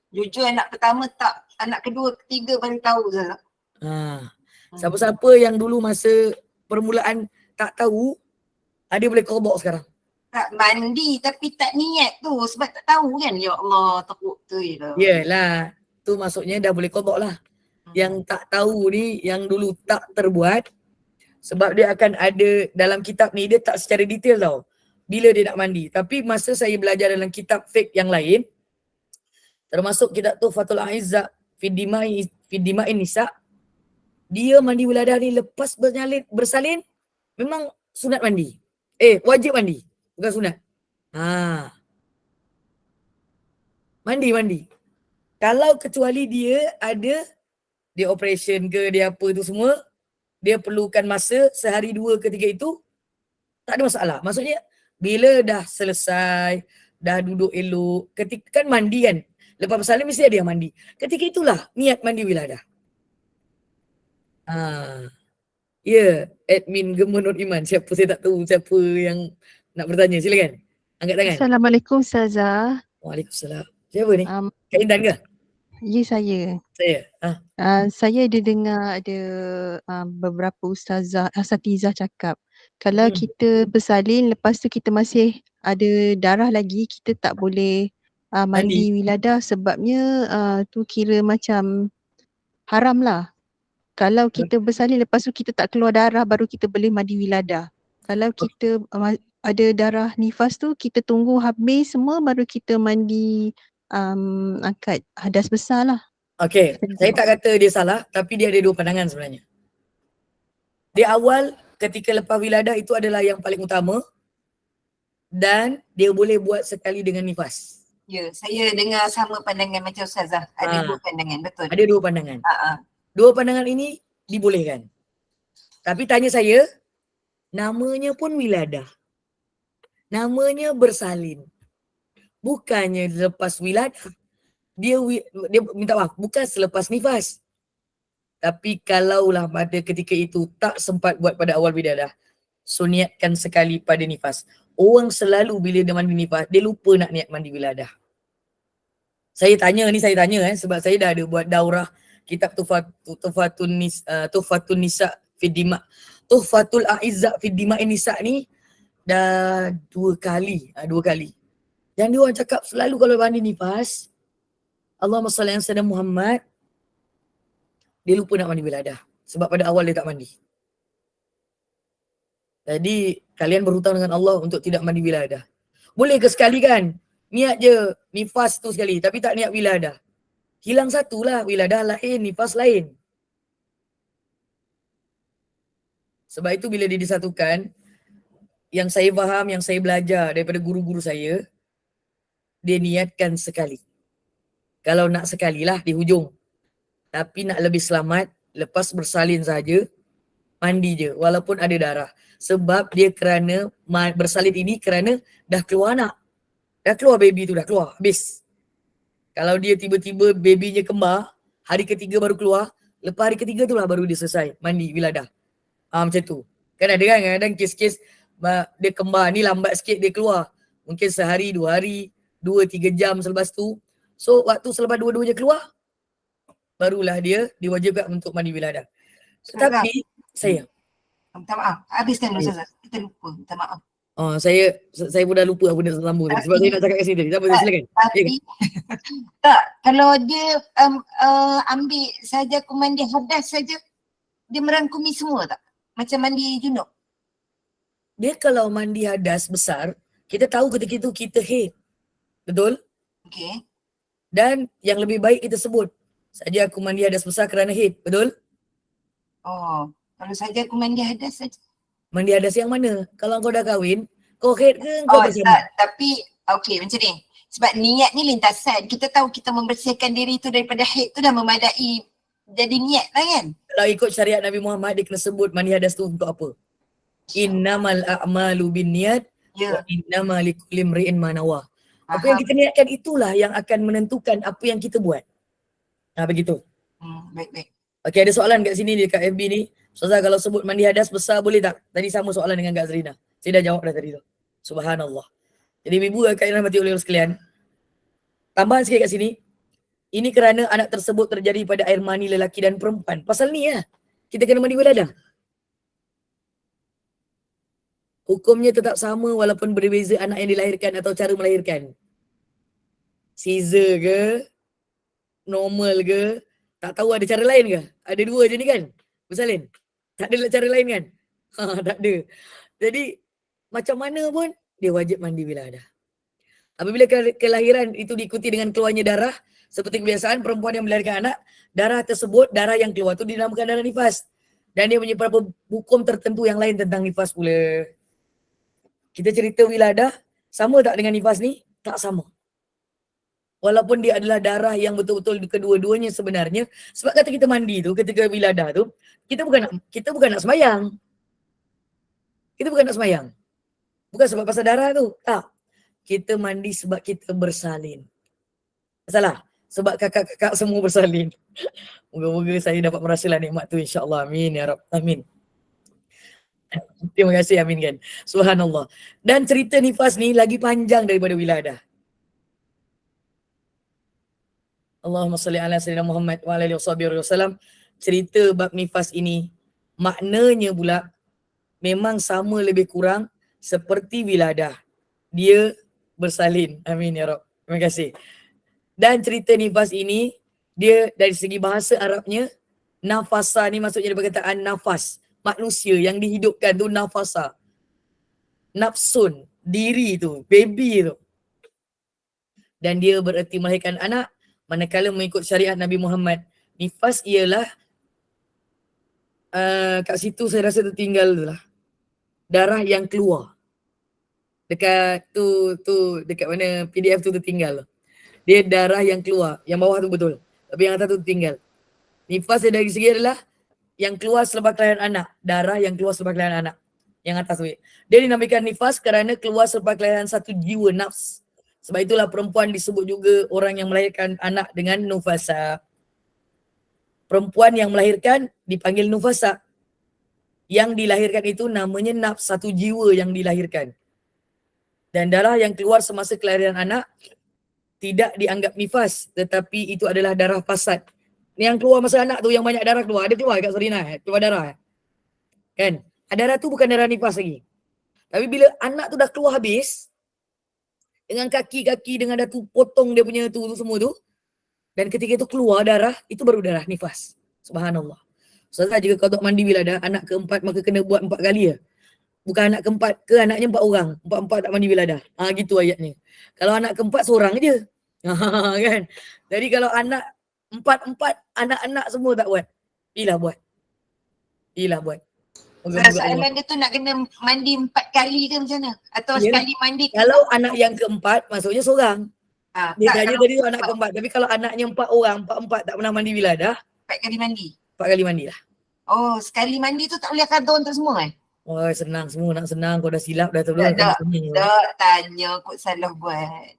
Jujur anak pertama tak, anak kedua, ketiga baru tahu je. Siapa-siapa yang dulu masa permulaan tak tahu, dia boleh qada sekarang. Tak mandi tapi tak niat tu sebab tak tahu kan. Ya Allah, takut tu je lah. Yelah, tu maksudnya dah boleh qada lah. Yang tak tahu ni, yang dulu tak terbuat, sebab dia akan ada dalam kitab ni, dia tak secara detail tau bila dia nak mandi. Tapi masa saya belajar dalam kitab fiqh yang lain, termasuk kitab Tuhfatul A'izzah fi Dima'in Nisa, dia mandi wiladah ni lepas bersalin memang sunat mandi. Wajib mandi, bukan sunat. Mandi. Kalau kecuali dia operation ke, dia apa tu semua, dia perlukan masa sehari 2 ke 3 itu, tak ada masalah. Maksudnya bila dah selesai, dah duduk elok, ketika kan mandi kan, lepas bersalin mesti ada yang mandi. Ketika itulah niat mandi wiladah. Ya, admin Gemma Nur Iman. Siapa saya tak tahu siapa yang nak bertanya. Silakan. Angkat tangan. Assalamualaikum Ustazah. Waalaikumsalam. Siapa ni? Um, Kak Intan ke? Ya saya. Saya. Saya ada dengar ada beberapa asatizah cakap kalau kita bersalin lepas tu kita masih ada darah lagi, kita tak boleh mandi wiladah sebabnya tu kira macam haram lah. Kalau kita bersalin lepas tu kita tak keluar darah baru kita boleh mandi wiladah. Kalau kita ada darah nifas tu kita tunggu habis semua baru kita mandi angkat hadas besar lah. Okey, saya tak kata dia salah, tapi dia ada 2 pandangan sebenarnya. Di awal ketika lepas wiladah itu adalah yang paling utama dan dia boleh buat sekali dengan nifas. Ya, saya dengar sama pandangan macam Ustazah. Ada 2 pandangan, betul. Ada 2 pandangan. 2 pandangan ini dibolehkan. Tapi tanya saya, namanya pun wiladah. Namanya bersalin. Bukannya lepas wiladah. Dia minta maaf, bukan selepas nifas. Tapi kalaulah pada ketika itu tak sempat buat pada awal wiladah, so niatkan sekali pada nifas. Orang selalu bila dia mandi nifas, dia lupa nak niat mandi wiladah. Saya tanya sebab saya dah ada buat daurah kitab Tuhfatun Nisa fi Dima, Tuhfatul A'izza fi Dima'in Nisa ni dah 2 kali. Dan dia orang cakap selalu kalau mandi nifas, Allahumma salli ala sayyidina Muhammad, dia lupa nak mandi wiladah sebab pada awal dia tak mandi. Jadi kalian berhutang dengan Allah untuk tidak mandi wiladah. Boleh ke sekali kan? Niat je nifas tu sekali tapi tak niat wiladah. Hilang satulah, wiladah lain, nifas lain. Sebab itu bila dia disatukan, yang saya faham, yang saya belajar daripada guru-guru saya, dia niatkan sekali. Kalau nak sekalilah di hujung. Tapi nak lebih selamat, lepas bersalin saja, mandi je walaupun ada darah. Sebab dia kerana bersalin ini kerana dah keluar anak. Dah keluar baby tu, dah keluar, habis. Kalau dia tiba-tiba babynya kembar, hari ketiga baru keluar, lepas hari ketiga tu lah baru dia selesai mandi wiladah. Macam tu. Kan ada kan kadang kes-kes dia kembar ni lambat sikit dia keluar. Mungkin sehari, 2 hari, 2-3 jam selepas tu. So waktu selepas dua-duanya keluar, barulah dia diwajibkan untuk mandi wiladah. Tetapi saya minta maaf. Habiskan dulu Ustazah. Kita lupa. Minta maaf. Saya pun dah lupa apa nak sambung tadi. Sebab saya nak cakap kat sini tadi. Tak apa, silakan. Tapi tak, kalau dia ambil saja mandi hadas saja, dia merangkumi semua tak? Macam mandi junub. Dia kalau mandi hadas besar, kita tahu ketika itu kita haid. Betul? Okey. Dan yang lebih baik kita sebut, saja aku mandi hadas besar kerana haid. Betul? Oh, kalau saja aku mandi hadas saja. Mandi hadas yang mana? Kalau kau dah kahwin, kau haid ke kau bersama? Tak, tapi okey macam ni. Sebab niat ni lintasan. Kita tahu kita membersihkan diri tu daripada haid tu dah memadai jadi niat lah kan? Kalau ikut syariat Nabi Muhammad, dia kena sebut mandi hadas tu untuk apa? Innamal a'malu bin-niyat wa innamal likulli imri'in ma nawa. Apa yang kita niatkan itulah yang akan menentukan apa yang kita buat. Begitu. Baik-baik. Okey, ada soalan kat sini dekat FB ni. Ustazah, kalau sebut mandi hadas besar boleh tak? Tadi sama soalan dengan Kak Zarina. Saya dah jawab dah tadi tu. Subhanallah. Jadi ibu Kak Ina mati oleh sekalian. Tambahan sikit kat sini. Ini kerana anak tersebut terjadi pada air mani lelaki dan perempuan. Pasal ni lah. Kita kena mandi wiladah. Hukumnya tetap sama walaupun berbeza anak yang dilahirkan atau cara melahirkan. Caesar ke? Normal ke? Tak tahu ada cara lain ke? Ada 2 je ni kan? Bersalin. Tak ada cara lain kan? Tak ada. Jadi macam mana pun dia wajib mandi wiladah. Apabila kelahiran itu diikuti dengan keluarnya darah, Seperti kebiasaan perempuan yang melahirkan anak, darah tersebut, darah yang keluar tu dinamakan darah nifas. Dan dia punya beberapa hukum tertentu yang lain tentang nifas pula. Kita cerita wiladah, sama tak dengan nifas ni? Tak sama. Walaupun dia adalah darah yang betul-betul kedua-duanya sebenarnya. Sebab kata kita mandi tu, ketika wiladah tu, kita bukan nak sembahyang. Kita bukan nak sembahyang. Bukan sebab pasal darah tu. Tak. Kita mandi sebab kita bersalin. Salah. Sebab kakak-kakak semua bersalin. Moga-moga saya dapat merasalah nikmat tu, insya-Allah. Amin ya Rabb. Amin. Terima kasih, amin kan. Subhanallah. Dan cerita nifas ni lagi panjang daripada wiladah. Allahumma salli ala sayyidina Muhammad wa ala alihi wasallam. Cerita bab nifas ini maknanya pula memang sama lebih kurang seperti wiladah. Dia bersalin. Amin ya Rabb. Terima kasih. Dan cerita nifas ini dia dari segi bahasa Arabnya, nafasa ni maksudnya dari perkataan nafas. Manusia yang dihidupkan tu nafasa. Nafsun, diri tu, baby tu. Dan dia bererti melahirkan anak. Manakala mengikut syariat Nabi Muhammad, nifas ialah kat situ saya rasa tertinggal tu lah. Darah yang keluar. Dekat tu dekat mana PDF tu tertinggal. Dia darah yang keluar. Yang bawah tu betul. Tapi yang atas tu tertinggal. Nifas dari segi adalah yang keluar selepas kelahiran anak. Darah yang keluar selepas kelahiran anak. Yang atas tu. Dia dinamakan nifas kerana keluar selepas kelahiran satu jiwa nafs. Sebab itulah perempuan disebut juga orang yang melahirkan anak dengan nufasa. Perempuan yang melahirkan dipanggil nufasa. Yang dilahirkan itu namanya nafs, satu jiwa yang dilahirkan. Dan darah yang keluar semasa kelahiran anak tidak dianggap nifas, tetapi itu adalah darah fasad. Yang keluar masa anak tu yang banyak darah keluar, ada keluar kat Sarina, keluar darah. Kan? Darah tu bukan darah nifas lagi. Tapi bila anak tu dah keluar habis, dengan kaki-kaki, dengan dah tu potong dia punya tu semua tu, dan ketika itu keluar darah, itu baru darah nifas. Subhanallah. Ustazah jika kau tak mandi bila ada anak keempat, maka kena buat 4 kali ya. Bukan anak keempat ke anaknya 4 orang. 4-4 tak mandi bila dah. Gitu ayatnya. Kalau anak keempat seorang je. Kan? Jadi kalau anak 4-4, anak-anak semua tak buat. Ilah buat. Soalan dia tu nak kena mandi 4 kali ke macam mana? Atau sekali mandi ke? Kalau anak yang keempat, maksudnya seorang. Dia tanya tadi tu anak 4 keempat. Tapi kalau anaknya 4 orang, 4-4 tak pernah mandi bila dah, 4 kali mandi. 4 kali mandi lah. Oh, sekali mandi tu tak boleh kata untuk semua Oh, senang semua nak senang. Kau dah silap dah terlalu. Tak tanya kot salah buat.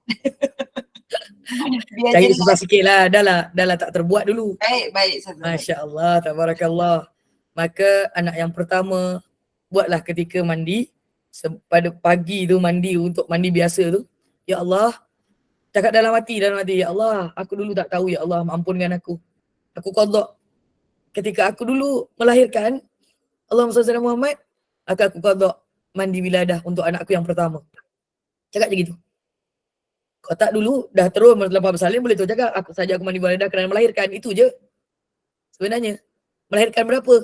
Biar Cari jelas. susah sikit lah. Dah lah tak terbuat dulu. Baik Ustazah. Masya Allah, tabarakallah. Maka anak yang pertama buatlah ketika mandi. Pada pagi tu mandi untuk mandi biasa tu. Ya Allah, cakap dalam hati. Ya Allah, aku dulu tak tahu. Ya Allah, ampunkan aku. Aku qadha. Ketika aku dulu melahirkan, Allahumma salli ala Muhammad, aku qadha mandi wiladah untuk anakku yang pertama. Cakap je gitu. Kau tak dulu dah terus lepas bersalin boleh tu cakap aku mandi wiladah kerana melahirkan. Itu je. Sebenarnya. Melahirkan berapa?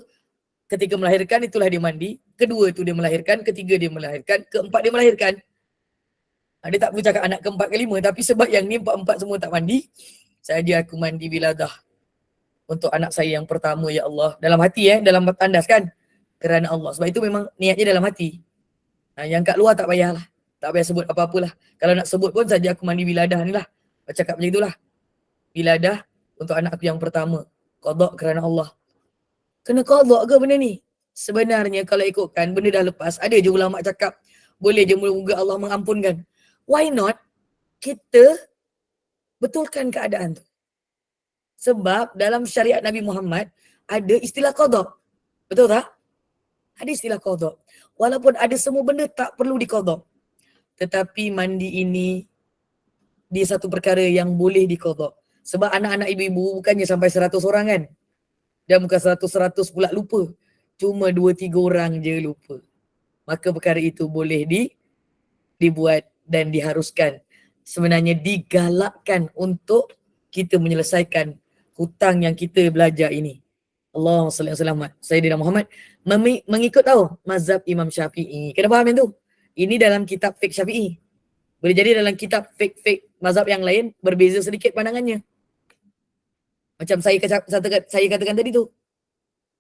Ketika melahirkan itulah dia mandi. Kedua tu dia melahirkan. Ketiga dia melahirkan. Keempat dia melahirkan. Dia tak perlu cakap anak keempat kelima. Tapi sebab yang ni 4-4 semua tak mandi. Saja aku mandi wiladah. Untuk anak saya yang pertama, ya Allah. Dalam hati dalam tandas kan. Kerana Allah. Sebab itu memang niatnya dalam hati. Yang kat luar tak payahlah. Tak payah sebut apa-apalah. Kalau nak sebut pun saja aku mandi wiladah ni lah. Cakap macam itulah. Wiladah untuk anak aku yang pertama. Qadha kerana Allah. Kena qadha ke benda ni? Sebenarnya kalau ikutkan benda dah lepas. Ada je ulama cakap. Boleh je moga Allah mengampunkan. Why not? Kita betulkan keadaan tu. Sebab dalam syariat Nabi Muhammad ada istilah qadha. Betul tak? Ada istilah qadha. Walaupun ada semua benda tak perlu diqadha. Tetapi mandi ini dia satu perkara yang boleh diqadha. Sebab anak-anak ibu-ibu bukannya sampai 100 orang kan. Dan bukan 100 pula lupa. Cuma 2-3 orang je lupa. Maka perkara itu boleh dibuat dan diharuskan. Sebenarnya digalakkan untuk kita menyelesaikan hutang yang kita belajar ini. Allahumma salli ala Muhammad. Sayyidina Muhammad mengikut tahu mazhab Imam Syafi'i. Kena faham yang tu? Ini dalam kitab fiqh Syafi'i. Boleh jadi dalam kitab fiqh mazhab yang lain berbeza sedikit pandangannya. Macam saya katakan tadi tu.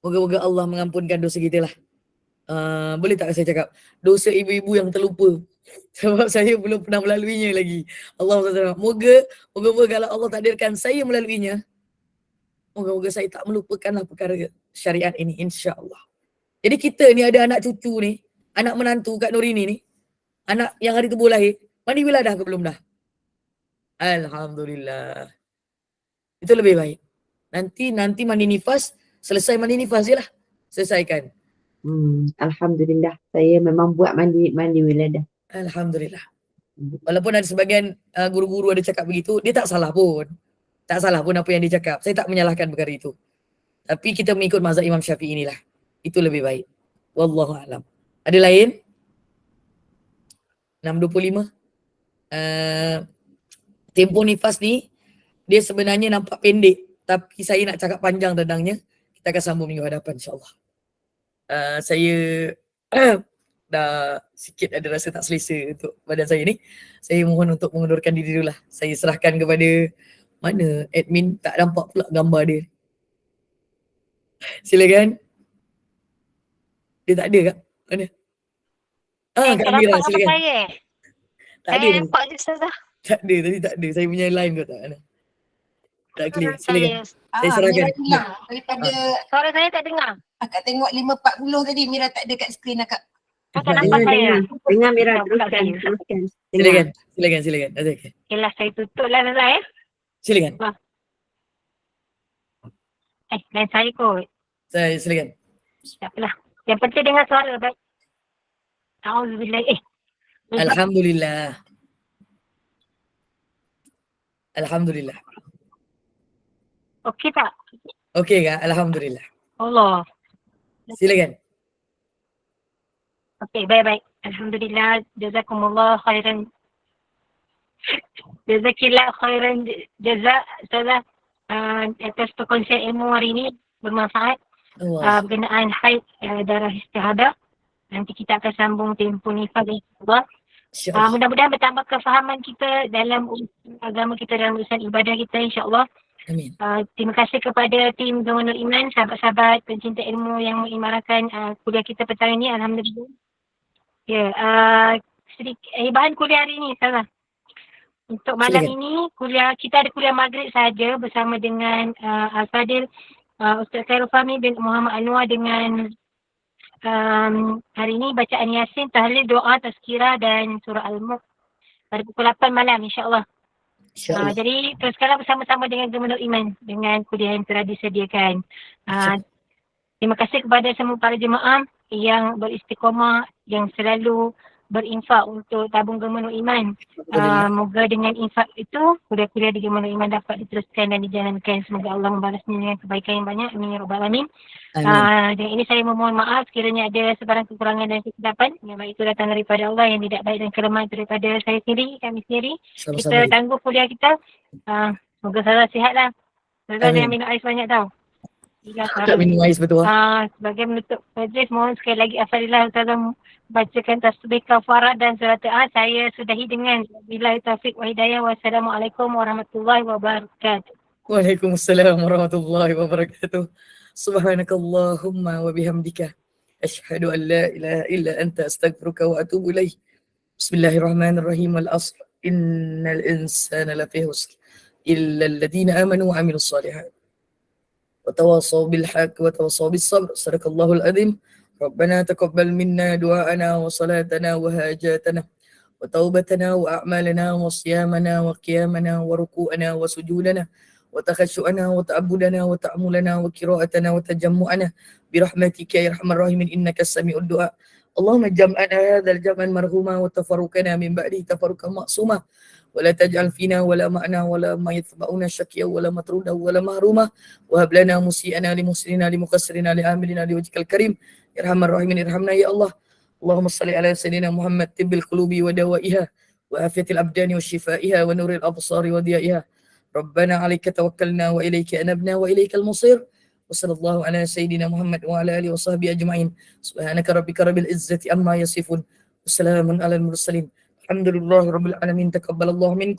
Moga-moga Allah mengampunkan dosa kita lah. Boleh tak saya cakap? Dosa ibu-ibu yang terlupa. Sebab saya belum pernah melaluinya lagi. Allah SWT. Moga-moga kalau Allah takdirkan saya melaluinya, moga-moga saya tak melupakanlah perkara syariat ini, insya-Allah. Jadi kita ni ada anak cucu ni, anak menantu Kak Nurini ni, anak yang hari tu baru lahir, mandi bila dah ke belum dah? Alhamdulillah. Itu lebih baik. Nanti mandi nifas, selesai mandi nifas je lah. Selesaikan. Alhamdulillah. Saya memang buat mandi wiladah. Alhamdulillah. Walaupun ada sebagian guru-guru ada cakap begitu, dia tak salah pun. Tak salah pun apa yang dia cakap. Saya tak menyalahkan perkara itu. Tapi kita mengikut mazhab Imam Syafi'i inilah. Itu lebih baik. Wallahu a'lam. Ada lain? 6.25. Tempoh nifas ni, dia sebenarnya nampak pendek. Tapi saya nak cakap panjang tentangnya. Kita akan sambung minggu hadapan insyaAllah. Saya dah sikit ada rasa tak selesa untuk badan saya ni. Saya mohon untuk mengundurkan diri dulu lah. Saya serahkan kepada mana admin, tak nampak pula gambar dia. Silakan. Dia tak ada kat mana? Kak Kau Amira, nampak nama silakan. saya? Tak ada Saya tadi. nampak je Ustazah. Tak ada tadi, tak ada. Saya punya line kot tak ada. Tak clear. Silakan. Saya, Saya serahkan. Mira hilang daripada suara saya tak dengar. akak tengok 5.40 tadi Mira tak ada kat skrin akak. Kau tak nampak saya? Dengar Mira, Tak pula teruskan. saya. Teruskan. Silakan. Okay. Okay lah, saya tutup lah Ustazah ya. Silakan. Lain saya kot. Silakan. Tak apalah. Yang penting dengar suara baik. Auzubillah. Alhamdulillah. Alhamdulillah. Okey tak? Okey Kak, alhamdulillah. Allah. Silakan. Okey, baik-baik. Alhamdulillah. Jazakumullah khairan. Jazakillah khairan jazak Ustazah atas perkongsian ilmu hari ini bermanfaat. Allah. Berkenaan haid darah istihadah. Nanti kita akan sambung tempoh nifas insyaAllah. InsyaAllah. Mudah-mudahan bertambah kefahaman kita dalam urusan agama kita, dalam urusan ibadah kita insyaAllah. Amin. Terima kasih kepada tim Gubernur Iman, sahabat-sahabat pencinta ilmu yang mengimarkan kuliah kita petang ini. Alhamdulillah. Ya, bahan kuliah hari ini salah. Untuk malam Silakan. ini kuliah kita ada kuliah maghrib saja bersama dengan Al-Fadil Ustaz Khairul Fahmi bin Muhammad Anwar dengan hari ini bacaan Yasin, tahlil, doa, tazkirah dan surah Al-Mulk pada pukul 8 malam insya-Allah. InsyaAllah. Jadi teruskanlah bersama-sama dengan Gubernur Iman dengan kuliah yang telah disediakan. Terima kasih kepada semua para jemaah yang beristiqamah, yang selalu berinfak untuk tabung Gubernur Iman. Moga dengan infak itu kuliah-kuliah di Gubernur Iman dapat diteruskan dan dijalankan. Semoga Allah membalasnya dengan kebaikan yang banyak. Amin ya rabbal alamin. Dan ini saya memohon maaf sekiranya ada sebarang kekurangan dan kesilapan. Yang baik itu datang daripada Allah, yang tidak baik dan kelemahan itu daripada saya sendiri, kami sendiri. Kita Sama-sama. tangguh kuliah kita. Semoga Sarah sihatlah. Sarah Amin. jangan minum ais banyak tau. Tak minum ais betul. Sebagai menutup majlis, mohon sekali lagi Afadillah Ustazah bacakan tasbih kafarah dan surat Al. Saya sudahi dengan billahi taufiq wa hidayah. Wassalamualaikum warahmatullahi wabarakatuh. Waalaikumsalam warahmatullahi wabarakatuh. Subhanakallahumma wa bihamdika asyhadu an la ilaha illa anta astaghfiruka wa atubu ilaih. Bismillahirrahmanirrahim. Al-asr innal insana lafi khusr illa alladhina amanu wa amilus solihat wa tawasaw bil haqq wa tawasaw bis sabr. Sadaqallahul azim. ربنا تقبل منا دعاءنا وصلاتنا وهاجاتنا وتوبتنا وأعمالنا وصيامنا وقيامنا وركوعنا وسجودنا وتخشعنا وتعبدنا وتأملنا وقراءتنا وتجمعنا برحمتك يا أرحم الراحمين إنك السميع الدعاء. اللهم جمعنا هذا الجمع مرحوما وتفرقنا من بعده تفرقا معصوما ولا تجعل فينا ولا معنا ولا ما يتبعنا شقيا ولا مطرودا ولا محروما وهب لنا مسيئنا لمحسننا لمقصرنا لعاملنا لوجهك الكريم يا أرحم الراحمين. ارحمنا يا الله. اللهم صل على سيدنا محمد طب القلوب ودوائها وعافية الأبدان وشفائها ونور الأبصار وضيائها. ربنا عليك توكلنا وإليك أنبنا وإليك المصير. وصلى الله على سيدنا محمد وعلى آله وصحبه أجمعين. سبحانك ربك رب العزة عما يصفون وسلام على المرسلين. الحمد لله رب العالمين. تقبل الله منكم.